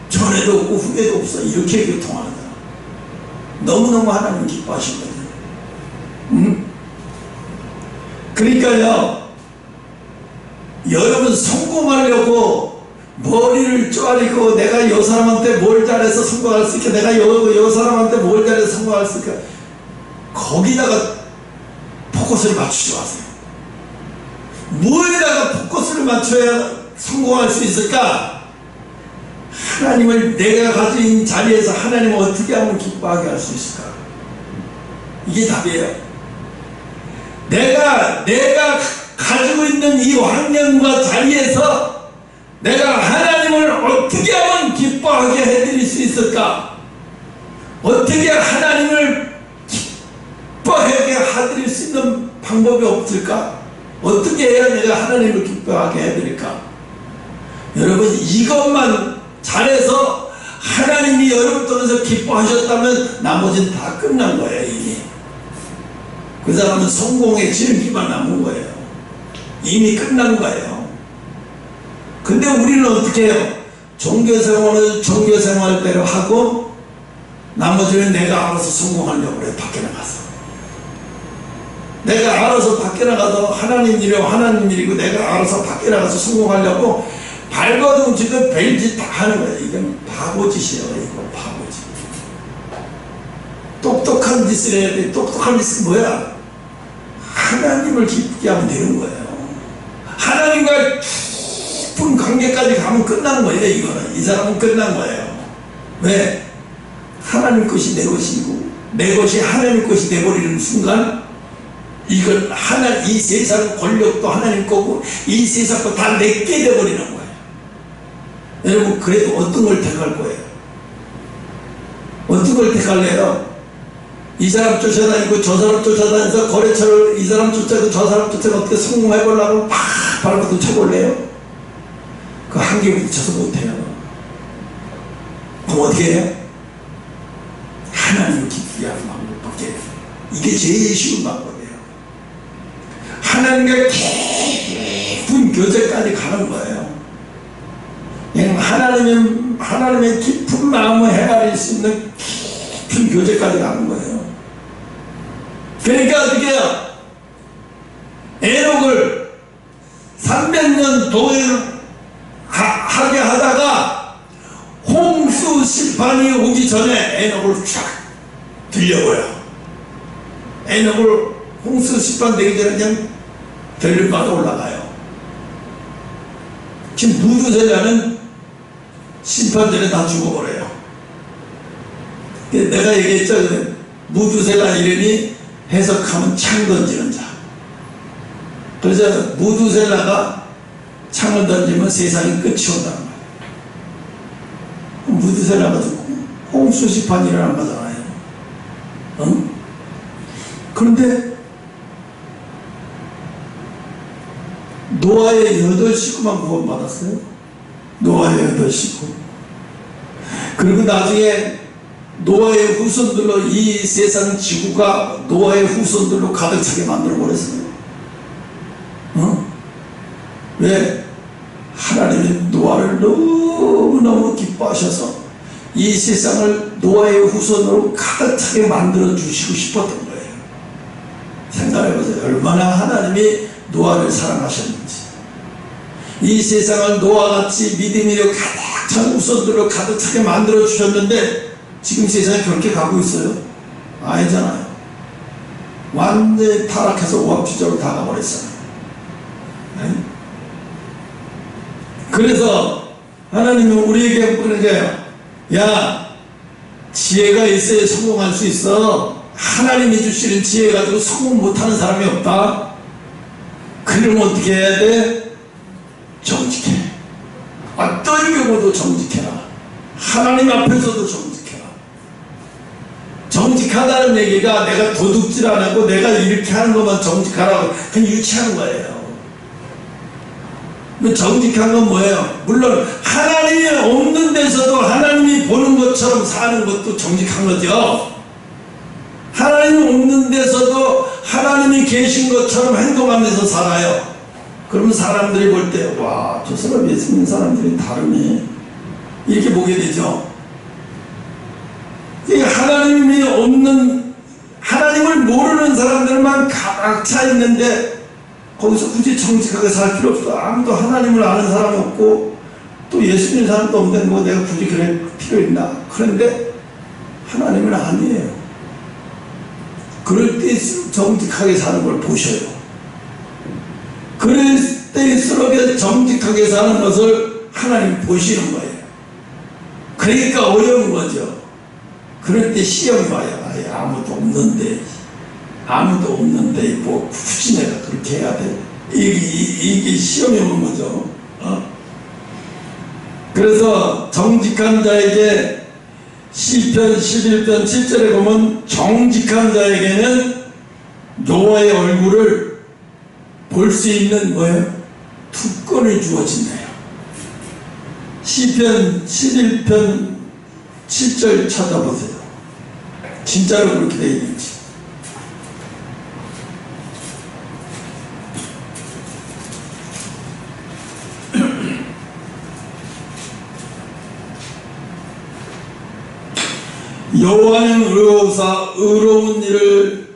전에도 없고 후에도 없어. 이렇게 교통하는 자. 너무너무 하나님 기뻐하신 거예요. 그러니까요, 여러분 성공하려고 머리를 쪼아리고 내가 여 사람한테 뭘 잘해서 성공할 수 있게, 내가 여 사람한테 뭘 잘해서 성공할 수 있게, 거기다가 포커스를 맞추지 마세요. 뭐에다가 포커스를 맞춰야 성공할 수 있을까? 하나님을 내가 가진 자리에서 하나님을 어떻게 하면 기뻐하게 할 수 있을까? 이게 답이에요. 내가 가지고 있는 이 환경과 자리에서 내가 하나님을 어떻게 하면 기뻐하게 해드릴 수 있을까? 어떻게 하나님을 기뻐하게 해드릴 수 있는 방법이 없을까? 어떻게 해야 내가 하나님을 기뻐하게 해드릴까? 여러분, 이것만 잘해서 하나님이 여러분 통해서 기뻐하셨다면 나머지는 다 끝난 거예요. 이미 그 사람은 성공의 즐기만 남은 거예요. 이미 끝난 거예요. 근데 우리는 어떻게 해요? 종교생활을 종교생활대로 하고 나머지는 내가 알아서 성공하려고 그래. 밖에 나가서 내가 알아서 밖에 나가서 하나님 일이고 하나님 일이고 내가 알아서 밖에 나가서 성공하려고 발버둥 치고 별짓 다 하는 거예요. 이건 바보짓이에요. 이거 바보짓. 똑똑한 짓을 해야 돼. 똑똑한 짓은 뭐야? 하나님을 기쁘게 하면 되는 거예요. 하나님과 깊은 관계까지 가면 끝난 거예요. 이거는. 이 사람은 끝난 거예요. 왜? 하나님 것이 내 것이고 내 것이 하나님 것이 돼버리는 순간 이건 이 세상 권력도 하나님 거고 이 세상 거 다 내게 돼버리는 거예요. 여러분, 그래도 어떤 걸 택할 거예요? 어떤 걸 택할래요? 이 사람 쫓아다니고 저 사람 쫓아다니면서 거래처를 이 사람 쫓아고 저 사람 쫓아고 어떻게 성공해보려고 팍 발버둥 쳐볼래요? 그 한계 부딪혀서 못해요. 그럼 어떻게 해요? 하나님을 기쁘게 하는 방법밖에 해요. 이게 제일 쉬운 방법이에요. 하나님과 깊은 교제까지 가는 거예요. 하나님의 깊은 마음을 헤아릴 수 있는 깊은 교제까지 가는 거예요. 그러니까 어떻게 해요? 에녹을 300년 도회를 하게 하다가 홍수 심판이 오기 전에 에녹을 쫙 들려버려. 에녹을 홍수 심판 되기 전에 그냥 들림받아 올라가요. 지금 무두세자는 심판 전에 다 죽어버려요. 내가 얘기했죠. 무두세라 이름이 해석하면 창 던지는 자. 그래서 무두셀라가 창을 던지면 세상이 끝이 온다는 거예요. 무드세 나가서 홍수시판 일어난 거잖아요. 응? 그런데 노아의 8식구만 구원받았어요. 노아의 8식구. 그리고 나중에 노아의 후손들로 이 세상 지구가 노아의 후손들로 가득 차게 만들어 버렸어요. 왜? 하나님이 노아를 너무너무 기뻐하셔서 이 세상을 노아의 후손으로 가득 차게 만들어 주시고 싶었던 거예요. 생각해 보세요. 얼마나 하나님이 노아를 사랑하셨는지. 이 세상을 노아같이 믿음으로 가득 찬 후손들로 가득 차게 만들어 주셨는데 지금 세상이 그렇게 가고 있어요? 아니잖아요. 완전히 타락해서 오합지졸로 다 가버렸어요. 네? 그래서 하나님은 우리에게 그러게요. 야, 지혜가 있어야 성공할 수 있어. 하나님이 주시는 지혜 가지고 성공 못하는 사람이 없다. 그러면 어떻게 해야 돼? 정직해. 어떤 경우도 정직해라. 하나님 앞에서도 정직해라. 정직하다는 얘기가 내가 도둑질 안 하고 내가 이렇게 하는 것만 정직하라고 그냥 유치한 거예요. 정직한 건 뭐예요? 물론 하나님이 없는 데서도 하나님이 보는 것처럼 사는 것도 정직한 거죠. 하나님이 없는 데서도 하나님이 계신 것처럼 행동하면서 살아요. 그러면 사람들이 볼 때 와, 저 사람 예수 믿는 사람들이 다르네 이렇게 보게 되죠. 하나님이 없는, 하나님을 모르는 사람들만 가득 차 있는데 거기서 굳이 정직하게 살 필요 없어. 아무도 하나님을 아는 사람 없고 또 예수 믿는 사람도 없는데 뭐 내가 굳이 그럴 필요 있나. 그런데 하나님은 아니에요. 그럴 때일수록 정직하게 사는 걸 보셔요. 그럴 때일수록 정직하게 사는 것을 하나님 보시는 거예요. 그러니까 어려운 거죠. 그럴 때 시험이 와요. 아무도 없는데 뭐 굳이 내가 그렇게 해야 돼? 이게 시험이 오는 거죠. 그래서 정직한 자에게 시편 11편 7절에 보면 정직한 자에게는 노아의 얼굴을 볼 수 있는 뭐예요? 특권이 주어진대요. 시편 11편 7절 찾아보세요. 진짜로 그렇게 되어 있는지. 여호와는 의로우사 의로운 일을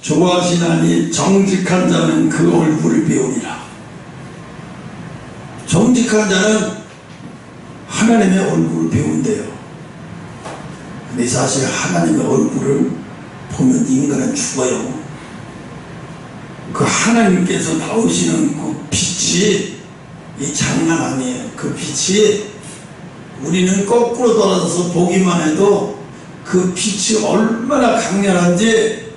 좋아하시나니 정직한 자는 그 얼굴을 배우리라. 정직한 자는 하나님의 얼굴을 배운대요. 근데 사실 하나님의 얼굴을 보면 인간은 죽어요. 그 하나님께서 나오시는 그 빛이 이 장난 아니에요. 그 빛이 우리는 거꾸로 돌아서서 보기만 해도 그 빛이 얼마나 강렬한지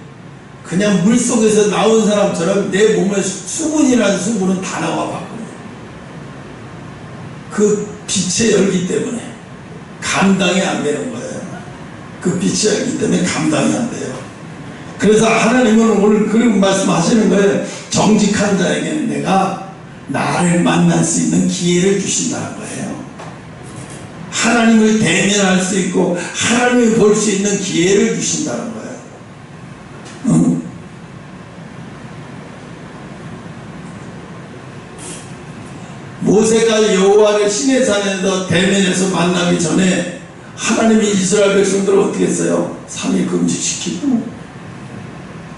그냥 물속에서 나온 사람처럼 내 몸에 수분이라는 수분은 다 나와 봤거든요. 그 빛의 열기 때문에 감당이 안 되는 거예요. 그 빛의 열기 때문에 감당이 안 돼요. 그래서 하나님은 오늘 그런 말씀하시는 거예요. 정직한 자에게는 내가 나를 만날 수 있는 기회를 주신다는 거예요. 하나님을 대면할 수 있고 하나님을 볼 수 있는 기회를 주신다는 거예요. 모세가 여호와를 시내산에서 대면해서 만나기 전에 하나님이 이스라엘 백성들을 어떻게 했어요? 3일 금식시키고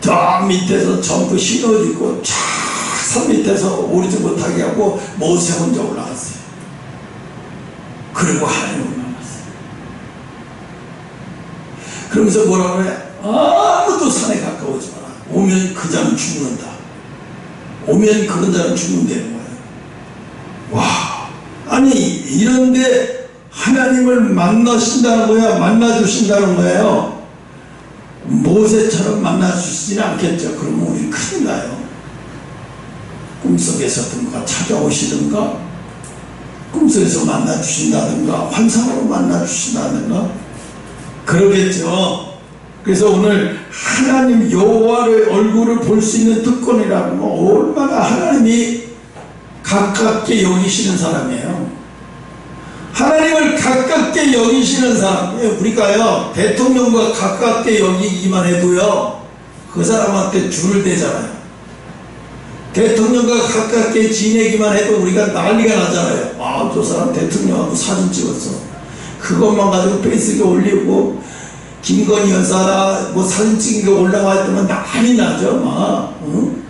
저 밑에서 전부 신어지고 쫙산 밑에서 오르지 못하게 하고 모세 혼자 올라갔어요. 그리고 하나님을 만났어요. 그러면서 뭐라고 해? 아무도 산에 가까우지 마라. 오면 그 자는 죽는다. 오면 그런 자는 죽는다는 거예요. 와, 아니 이런데 하나님을 만나신다는 거야, 만나주신다는 거예요. 모세처럼 만나주시지는 않겠죠. 그러면 우리 큰일 나요. 꿈속에서든가 찾아오시든가 꿈속에서 만나주신다든가 환상으로 만나주신다든가 그러겠죠. 그래서 오늘 하나님 여호와의 얼굴을 볼 수 있는 특권이라는 건 얼마나 하나님이 가깝게 여기시는 사람이에요. 하나님을 가깝게 여기시는 사람이에요. 우리가요 대통령과 가깝게 여기기만 해도요 그 사람한테 줄을 대잖아요. 대통령과 가깝게 지내기만 해도 우리가 난리가 나잖아요. 아, 저 사람 대통령하고 사진 찍었어. 그것만 가지고 페이스북에 올리고 김건희 여사나 뭐 사진 찍은 게 올라와 있다면 난리 나죠. 막. 응?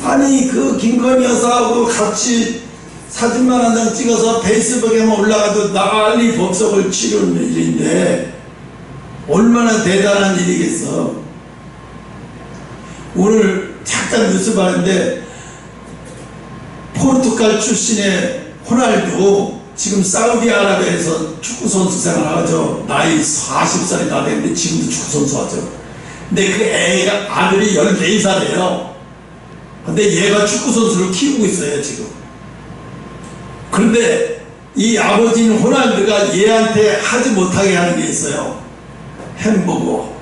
아니 그 김건희 여사하고 같이 사진만 한 장 찍어서 페이스북에만 올라가도 난리 법석을 치르는 일인데 얼마나 대단한 일이겠어. 오늘 잠깐 뉴스 봤는데 포르투갈 출신의 호날두 지금 사우디아라비아에서 축구선수 생활하죠. 나이 40살이 다 됐는데 지금도 축구선수 하죠. 근데 그 애가 아들이 14살이에요. 근데 얘가 축구선수를 키우고 있어요 지금. 그런데 이 아버지는 호날두가 얘한테 하지 못하게 하는 게 있어요. 햄버거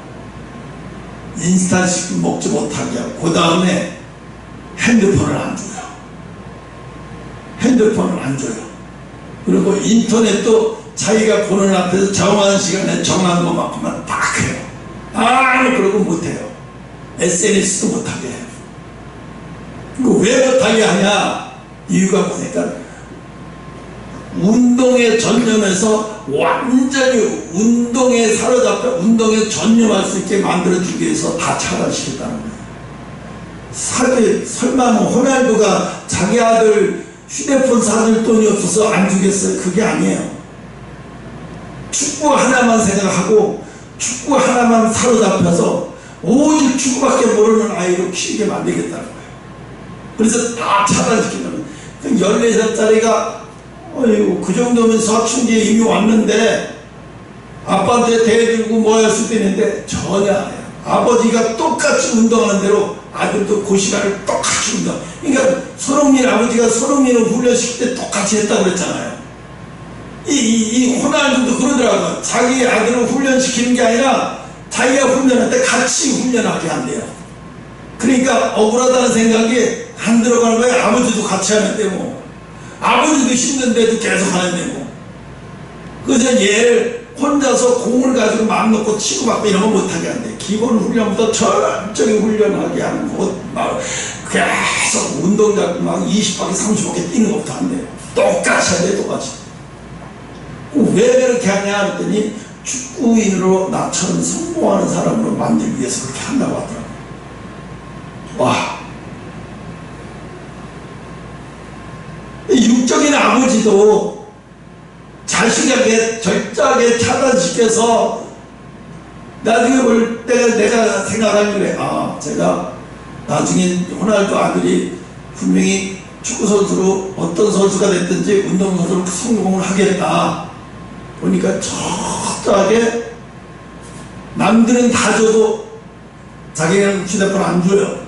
인스턴트 먹지 못하게 하고 그 다음에 핸드폰을 안 줘요. 핸드폰을 안 줘요. 그리고 인터넷도 자기가 보는 앞에서 정한 시간에 정한 것만큼만 딱 해요. 그러고 못해요. SNS도 못하게 해요. 왜 못하게 하냐? 이유가 뭐니까 운동에 전념해서 완전히 운동에 사로잡혀 운동에 전념할 수 있게 만들어주기 위해서 다 차단시켰다는 거예요. 설마 뭐 호날두가 자기 아들 휴대폰 사줄 돈이 없어서 안 주겠어요? 그게 아니에요. 축구 하나만 생각하고 축구 하나만 사로잡혀서 오직 축구밖에 모르는 아이로 키우게 만들겠다는 거예요. 그래서 다 차단시키는 거예요. 14살짜리가 어이구 그 정도면 사춘기에 이미 왔는데 아빠한테 대들고 뭐 할 수도 있는데 전혀 안 해요. 아버지가 똑같이 운동하는 대로 아들도 그 시간을 똑같이 운동. 그러니까 손흥민 아버지가 손흥민을 훈련시킬 때 똑같이 했다고 그랬잖아요. 이 호날두도 그러더라고요. 자기 아들을 훈련시키는 게 아니라 자기가 훈련할 때 같이 훈련하게 한대요. 그러니까 억울하다는 생각이 안 들어가는 거예요. 아버지도 같이 하는데 뭐 아버지도 힘든데도 계속 하는데 뭐. 그래서 얘를 혼자서 공을 가지고 마음 놓고 치고 받고 이런 거 못하게 한대. 기본 훈련부터 철저히 훈련하게 하는 거. 막 계속 운동 잡고 막 20바퀴 30바퀴 뛰는 것부터 한대요. 똑같이 한대 똑같이. 왜 그렇게 하냐 그랬더니 축구인으로 나처럼 성공하는 사람으로 만들기 위해서 그렇게 한다고 하더라고요. 와. 육적인 아버지도 자식에게 절저하게 차단시켜서 나중에 볼 때 내가 생각하면 그래. 제가 나중에 호날두 아들이 분명히 축구선수로 어떤 선수가 됐든지 운동선수로 성공을 하겠다. 보니까 철저하게 남들은 다 줘도 자기는 휴대폰 안 줘요.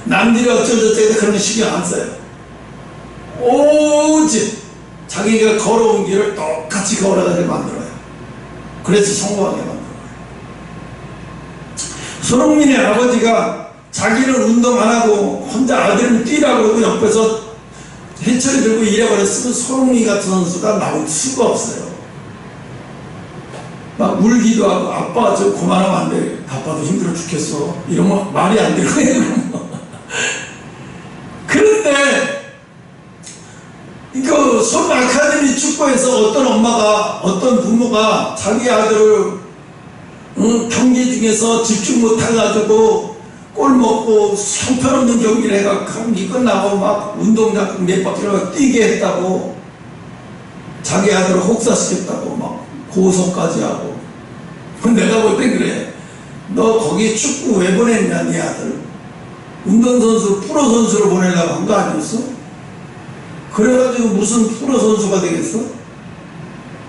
남들이 어쩌고저쩌고 그런 거 신경 안 써요. 오직 자기가 걸어온 길을 똑같이 걸어가게 만들어요. 그래서 성공하게 만들어요. 손흥민의 아버지가 자기는 운동 안 하고 혼자 아들은 뛰라고 그러고 옆에서 해철이 들고 이래버렸으면 손흥민 같은 선수가 나올 수가 없어요. 막 울기도 하고 아빠 저 그만하면 안 돼. 아빠도 힘들어 죽겠어. 이러면 말이 안 되는 거예요. 그런데 그 손 아카데미 축구에서 어떤 엄마가 어떤 부모가 자기 아들을 경기 중에서 집중 못해가지고 골 먹고 형편없는 경기를 해가 경기 끝나고 막 운동 잡고 몇 바퀴를 뛰게 했다고 자기 아들을 혹사시켰다고 막 고소까지 하고. 내가 볼 때 그래. 너 거기 축구 왜 보냈냐 네 아들. 운동선수 프로선수로 보내려고 한 거 아니었어? 그래가지고 무슨 프로선수가 되겠어?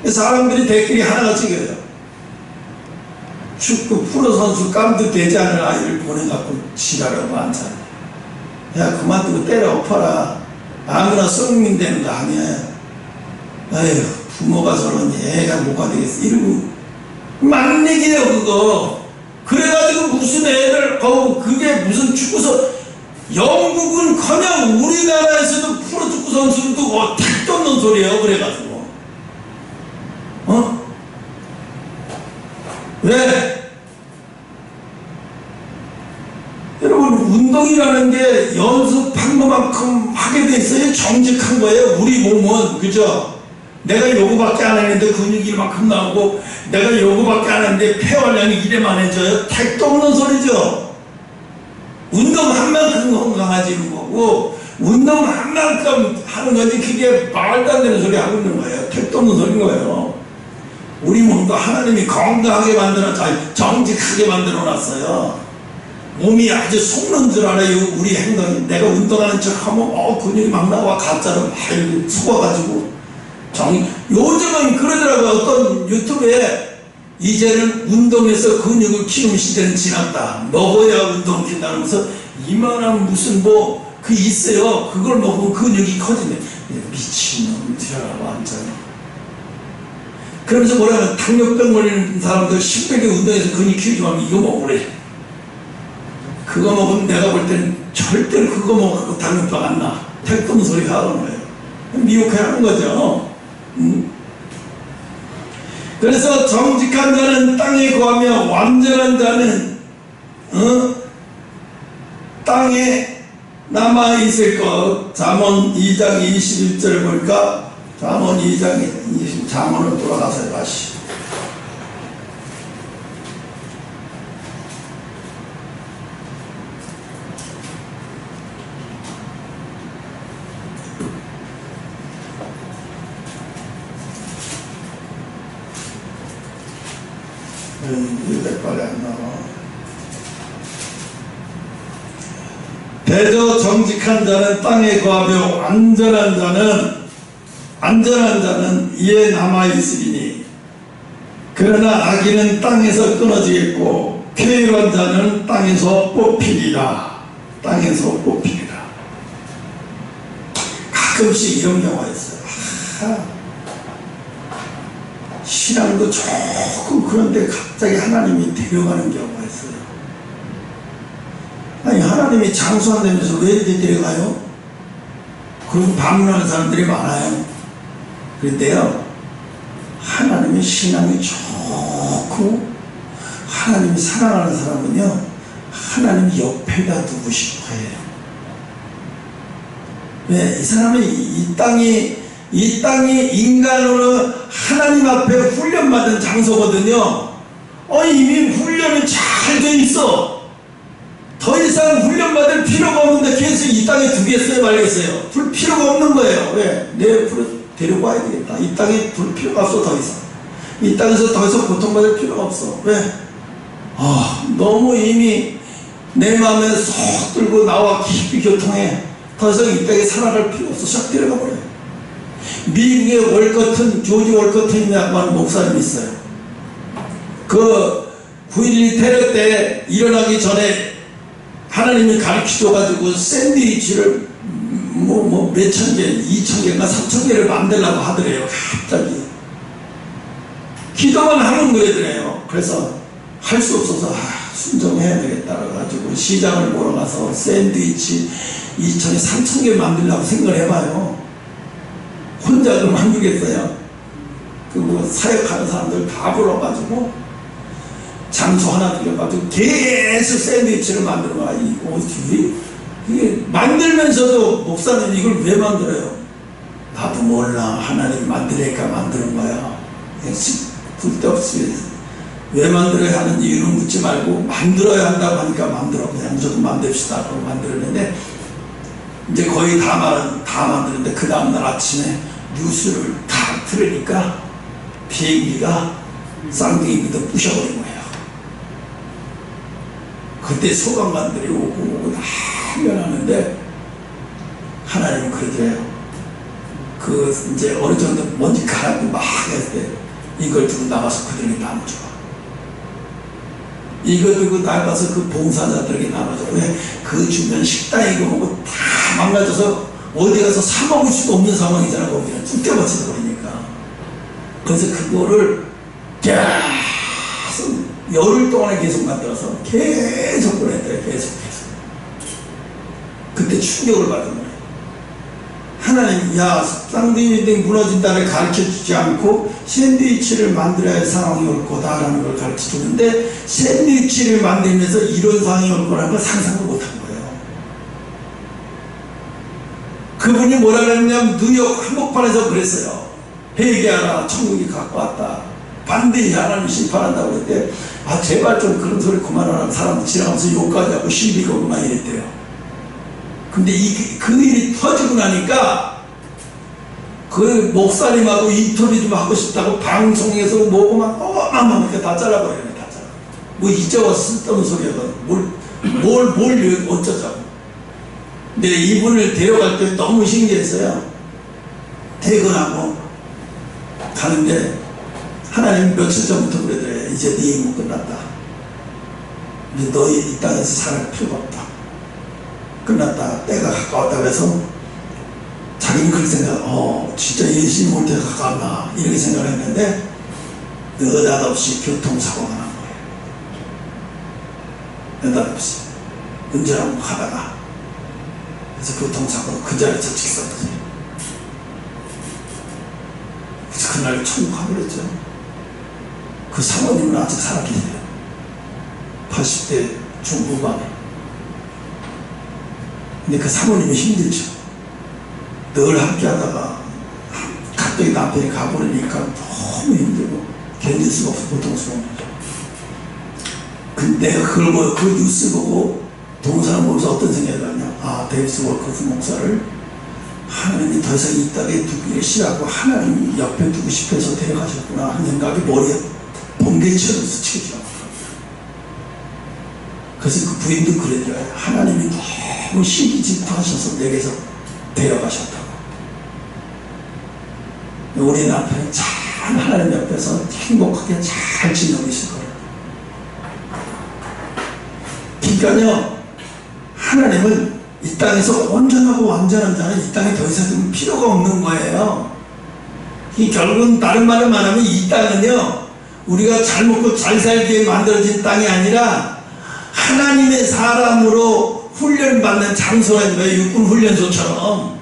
사람들이 댓글이 하나같이 그래요. 축구 프로선수 깜도 되지 않은 아이를 보내갖고 지랄하고 앉아. 야, 그만두고 때려 엎어라. 아무나 성민 되는 거 아니야. 아휴, 부모가 저러니 애가 뭐가 되겠어. 이러고, 맞는 얘기예요, 그거. 그래가지고 무슨 애들, 그게 무슨 축구선, 영국은 커녕 우리나라에서도 프로축구 선수도 택도 없는 소리예요, 그래가지고. 왜? 여러분, 운동이라는 게 연습한 것만큼 하게 돼 있어요. 정직한 거예요, 우리 몸은. 그죠? 내가 요거밖에 안 했는데 근육이 이만큼 나오고, 내가 요거밖에 안 했는데 폐활량이 이래만해져요. 택도 없는 소리죠. 운동한 만큼 건강해지는 거고, 운동한 만큼 하는 거지, 그게 말도 안 되는 소리 하고 있는 거예요. 택도 없는 소리인 거예요. 우리 몸도 하나님이 건강하게 정직하게 만들어 놨어요. 몸이 아주 속는 줄 알아요, 우리 행동이. 내가 운동하는 척 하면, 근육이 막 나와, 가짜로 막 속아가지고. 요즘은 그러더라고요. 어떤 유튜브에, 이제는 운동해서 근육을 키우는 시대는 지났다. 먹어야 운동 키운다면서, 이만한 무슨 그 있어요. 그걸 먹으면 근육이 커지네. 미친놈들이라, 완전. 그러면서 뭐라면, 당뇨병 걸리는 사람들 10백에 운동해서 근육 키우지 말고 이거 먹으래. 그거 먹으면 내가 볼 때는 절대로 그거 먹고 당뇨병 안 나. 택도 없는 소리 하는 거예요. 미혹해 하는 거죠. 그래서 정직한 자는 땅에 거하며 완전한 자는 땅에 남아있을 것. 잠언 2장 21절을 보니까 잠언 2장 20 잠언을 돌아가서 다시 빨리 안 나와. 대저 정직한 자는 땅에 거하며 안전한 자는 이에 남아있으리니 그러나 악인은 땅에서 끊어지겠고 쾌유한 자는 땅에서 뽑히리라. 가끔씩 이런 경우가 있어요. 신앙도 조금 그런데 갑자기 하나님이 데려가는 경우가 있어요. 아니, 하나님이 장수한다면서 왜 이렇게 데려가요? 그리고 반문하는 사람들이 많아요. 그런데요, 하나님의 신앙이 좋고 하나님이 사랑하는 사람은요, 하나님이 옆에다 두고 싶어 해요. 왜? 이 사람은 이 땅이 인간으로 하나님 앞에 훈련받은 장소거든요. 이미 훈련이 잘 돼 있어. 더 이상 훈련받을 필요가 없는데 계속 이 땅에 두겠어요, 말겠어요? 둘 필요가 없는 거예요. 왜? 내 옆으로 데리고 와야 되겠다. 이 땅에 둘 필요가 없어, 더 이상. 이 땅에서 더 이상 고통받을 필요가 없어. 왜? 너무 이미 내 마음에 쏙 들고 나와 깊이 교통해. 더 이상 이 땅에 살아갈 필요 없어. 싹 데려가 버려요. 미국의 조지 월커튼이라고 하는 목사님이 있어요. 그 9.11 테러 때 일어나기 전에 하나님이 가르쳐줘가지고 샌드위치를 몇천 개, 2,000개인가 3,000개를 만들려고 하더래요. 갑자기. 기도만 하면 그러더래요. 그래서 할 수 없어서 순종해야 되겠다 그래가지고 시장을 보러 가서 샌드위치 2,000개, 3,000개 만들려고 생각을 해봐요. 혼자 그럼 안 되겠어요. 사역하는 사람들 다 불러가지고 장소 하나 들여가지고 계속 샌드위치를 만들어 봐. 이게 만들면서도 목사님 이걸 왜 만들어요? 나도 몰라. 하나님 만들니까 만드는 거야. 쓸데없이 왜 만들어야 하는 이유는 묻지 말고 만들어야 한다고 하니까 만들어. 그냥 무조건 만듭시다. 그러고 만들었는데 이제 거의 다 만드는데 그 다음날 아침에 뉴스를 다 들으니까 비행기가 쌍둥이부터 부셔버린 거예요. 그때 소방관들이 오고 다 훈련하는데 하나님은 그러더래요. 이제 어느 정도 먼지 가라앉고 막 했을 때 이걸 두고 나가서 그들에게 나눠줘. 이거 들고 나가서 그 봉사자들에게 나눠줘. 왜? 그 주변 식당에 이거 보고 다 망가져서 어디 가서 사 먹을 수도 없는 상황이잖아. 거기는 뚝대밭이다 버리니까. 그래서 그거를 계속 열흘 동안에 계속 만들어서 계속 보냈대요. 계속. 그때 충격을 받은 거예요. 하나님, 야, 쌍둥이 무너진다를 가르쳐주지 않고 샌드위치를 만들어야 할 상황이 올 거다라는 걸 가르쳐주는데, 샌드위치를 만들면서 이런 상황이 올 거라는 걸 상상을 못한 거예요. 그분이 뭐라 그랬냐면 뉴욕 한복판에서 그랬어요. 회개하라, 천국이 갖고 왔다. 반드시 하나님 심판한다고 그랬대. 아, 제발 좀 그런 소리 그만하라. 사람들 지나가면서 욕까지 하고 시비 걸고만 이랬대요. 근데 그 일이 터지고 나니까 그 목사님하고 인터뷰 좀 하고 싶다고 방송에서 뭐고 막 이렇게 다 잘라버리네. 다 잘라. 뭐 이제와 쓸데없는 소리하고 뭘 어쩌자고. 근데 이분을 데려갈 때 너무 신기했어요. 퇴근하고 가는데 하나님 며칠 전부터 그러더래. 이제 네 임무 끝났다. 이제 너희 이 땅에서 살 필요가 없다. 끝났다. 때가 가까웠다. 그래서 자기는 그렇게 생각, 진짜 예수님 올 때가 가까웠나 이렇게 생각을 했는데 느닷없이 교통사고가 난 거예요. 느닷없이 운전하고 가다가 그래서 교통사고로 그 자리에서 직사했어요. 그래서 그날 천국 가버렸죠. 그 사모님은 아직 살아계세요. 80대 중후반에. 근데 그 사모님이 힘들죠. 늘 함께 하다가 갑자기 남편이 가버리니까 너무 힘들고 견딜 수가 없어. 고통스러운 거죠. 근데 내가 그걸 보고 그 뉴스 보고 동사를 보면서 어떤 생각이 나냐. 아, 데이비스 월커프 목사를 하나님이 더 이상 이 땅에 두기를 싫어하고 하나님이 옆에 두고 싶어서 데려가셨구나 하는 생각이 머리에 번개처럼 스치더라고요. 그래서 그 부인도 그러더라고요. 하나님이 너무 시기 질투하셔서 내게서 데려가셨다고. 우리 남편이 잘 하나님 옆에서 행복하게 잘 지내고 있을 거예요. 그러니까요, 하나님은 이 땅에서 온전하고 완전한 자는 이 땅에 더 이상 필요가 없는 거예요. 이 결국은 다른 말을 말하면 이 땅은요, 우리가 잘 먹고 잘 살기에 만들어진 땅이 아니라 하나님의 사람으로 훈련받는 장소라는 거예요. 육군 훈련소처럼.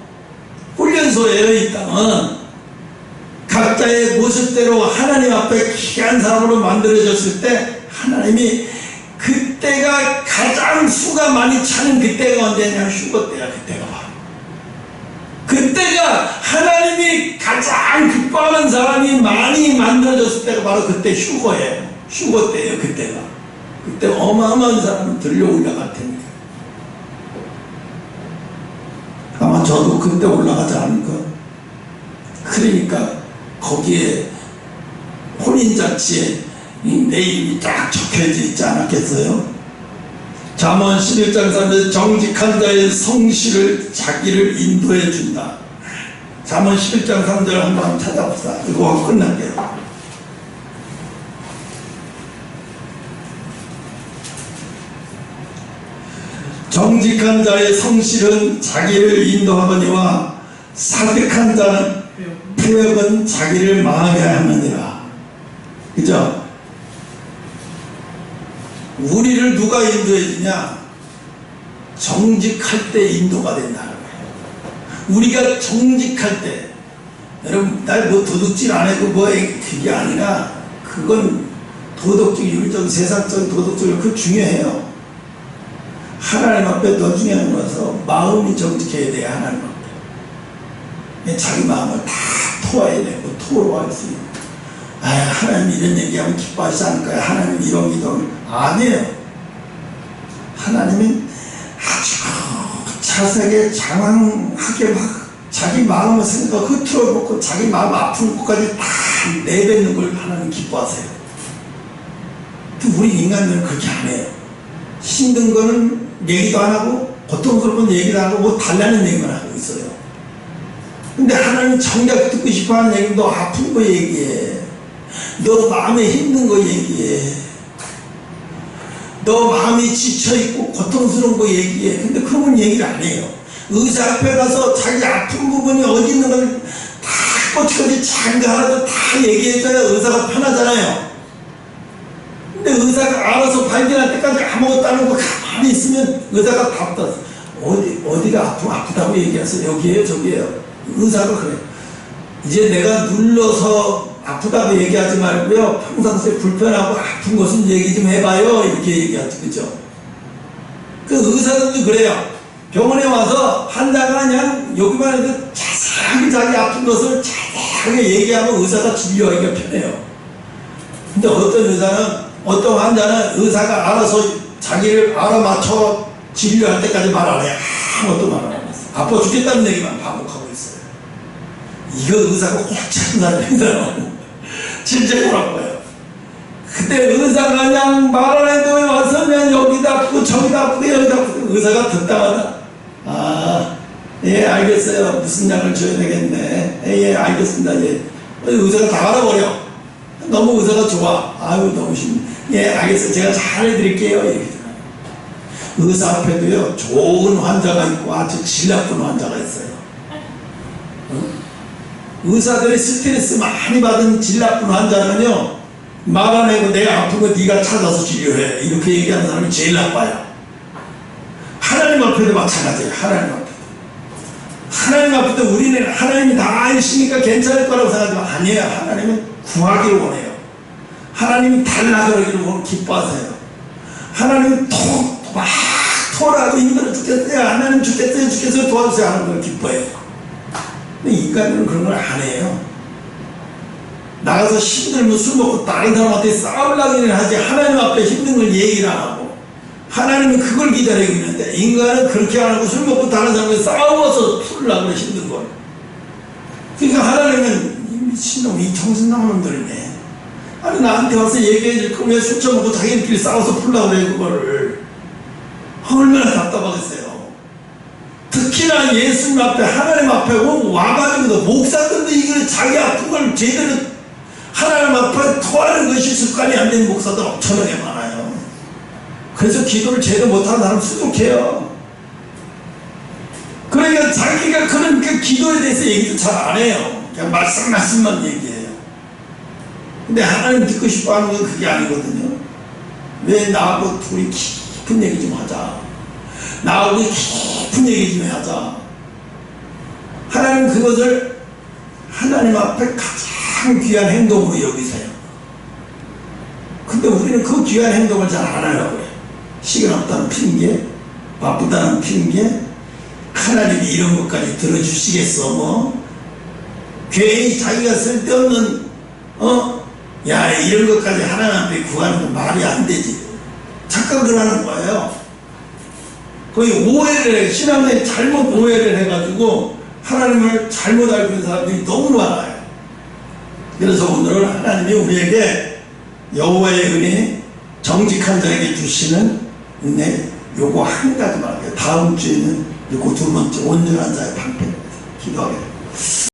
훈련소예요, 이 땅은. 각자의 모습대로 하나님 앞에 귀한 사람으로 만들어졌을 때 하나님이 그때가 가장 수가 많이 차는 그때가 언제냐? 휴거 때야. 그때가 바로 그때가 하나님이 가장 기뻐하는 사람이 많이 만들어졌을 때가 바로 그때 휴거예요. 휴거 때예요. 그때가. 그때 어마어마한 사람은 들려 올라갈 테니까. 아마 저도 그때 올라가지 않을까. 그러니까 거기에 혼인잔치에 내 이름이 딱 적혀져 있지 않았겠어요? 잠언 11장 3절 정직한 자의 성실을 자기를 인도해 준다. 잠언 11장 3절 한번 찾아봅시다. 이거 하고 끝날게요. 정직한 자의 성실은 자기를 인도하거니와 사득한 자는 폐역은 자기를 망하게 하느니라. 그죠? 우리를 누가 인도해 주냐? 정직할 때 인도가 된다는 거예요. 우리가 정직할 때, 여러분, 날 뭐 도둑질 안 해도 뭐 그게 아니라, 그건 도덕적, 윤리적, 세상적, 도덕적, 그거 중요해요. 하나님 앞에 더 중요한 것은 마음이 정직해야 돼요. 하나님 앞에. 자기 마음을 다 토해야 되고, 토로할 수 있는. 아, 하나님 이런 얘기하면 기뻐하시지 않을까요? 하나님 이런 기도를. 아니에요. 하나님은 아주 자세하게 장황하게 막 자기 마음을 생각하고 흐트러 놓고 자기 마음 아픈 것까지 다 내뱉는 걸 하나님 기뻐하세요. 또 우리 인간들은 그렇게 안 해요. 힘든 거는 얘기도 안 하고 고통스러운 얘기도 안 하고 뭐 달라는 얘기만 하고 있어요. 근데 하나님 정작 듣고 싶어하는 얘기는 너 아픈 거 얘기해. 너 마음에 힘든 거 얘기해. 너 마음이 지쳐있고 고통스러운 거 얘기해. 근데 그런 건 얘기를 안 해요. 의사 앞에 가서 자기 아픈 부분이 어디 있는 걸 다 꼬치꼬치 작은 거 하나도 다 얘기해줘야 의사가 편하잖아요. 근데 의사가 알아서 발견할 때까지 아무것도 안 하고 가만히 있으면 의사가 답답해. 어디가 아프다고 얘기해서 여기에요 저기에요. 의사가 그래. 이제 내가 눌러서 아프다고 얘기하지 말고요, 평상시에 불편하고 아픈 것은 얘기 좀 해봐요, 이렇게 얘기하죠. 그죠? 그 의사들도 그래요. 병원에 와서 환자가 그냥 여기만 해도 자세하게 자기 아픈 것을 자세하게 얘기하면 의사가 진료하기가 편해요. 근데 어떤 환자는 의사가 알아서 자기를 알아맞혀 진료할 때까지 말 안 해요. 아무것도 말 안 했어. 아파 죽겠다는 얘기만 반복하고 있어요. 이거 의사가 꼭 찾는 사람이잖아요. 진짜 뭐라고요. 근데 의사가 그냥 말 안 해도 와서 그냥 여기다 아프고 저기다 아프고 여기다 아프고 의사가 듣다마다 예 알겠어요. 무슨 약을 줘야 되겠네. 예 알겠습니다. 예. 의사가 다 알아버려. 너무 의사가 좋아. 아유 너무 예 알겠어요. 제가 잘 해드릴게요. 이렇게. 의사 앞에도요 좋은 환자가 있고 아주 질 나쁜 환자가 있어요. 의사들이 스트레스 많이 받은 질 나쁜 환자는요 말 안 하고 내가 아픈 거 네가 찾아서 치료해 이렇게 얘기하는 사람이 제일 나빠요. 하나님 앞에도 마찬가지예요. 하나님 앞에도 우리는 하나님이 다 아시니까 괜찮을 거라고 생각하지만 아니에요. 하나님은 구하기를 원해요. 하나님이 달라 그러기를 기뻐하세요. 하나님은 막 토라고 힘들어 죽겠어요. 하나님 죽겠어요 도와주세요 하는 걸 기뻐해요. 근데 인간은 그런 걸 안 해요. 나가서 힘들면 술 먹고 다른 사람한테 싸우려고 하지 하나님 앞에 힘든 걸 얘기를 안 하고 하나님은 그걸 기다리고 있는데 인간은 그렇게 안 하고 술 먹고 다른 사람한테 싸워서 풀으려고 그래 힘든 걸. 그러니까 하나님은 이 미친놈 이 정신 나간 놈들이네. 아니 나한테 와서 얘기해 줄 거면 술 처먹고 자기들끼리 싸워서 풀려고 그래 그거를. 얼마나 답답하겠어요. 특히나 예수님 앞에 하나님 앞에 와가지고도 목사들도 이걸 자기 아픈 걸 제대로 하나님 앞에 토하는 것이 습관이 안 된 목사들 엄청나게 많아요. 그래서 기도를 제대로 못하는 사람 수족해요. 그러니까 자기가 그런 그 기도에 대해서 얘기도 잘 안 해요. 그냥 말씀만 얘기해요. 근데 하나님 듣고 싶어 하는 건 그게 아니거든요. 왜 나하고 둘이 깊은 얘기 좀 하자. 나하고 깊은 얘기 좀 하자. 하나님 그것을 하나님 앞에 가장 귀한 행동으로 여기세요. 근데 우리는 그 귀한 행동을 잘 안 하려고 해요. 시간 없다는 핑계, 바쁘다는 핑계, 하나님이 이런 것까지 들어주시겠어 뭐. 괜히 자기가 쓸데없는 야 이런 것까지 하나님 앞에 구하는 건 말이 안 되지. 착각을 하는 거예요. 거의 오해를 해, 신앙에 잘못 오해를 해가지고 하나님을 잘못 알고 있는 사람들이 너무 많아요. 그래서 오늘은 하나님이 우리에게 여호와의 은혜, 정직한 자에게 주시는 은혜, 요거 한 가지만 할게요. 다음 주에는 요거 두 번째 온전한 자의 방패 기도하겠습니다.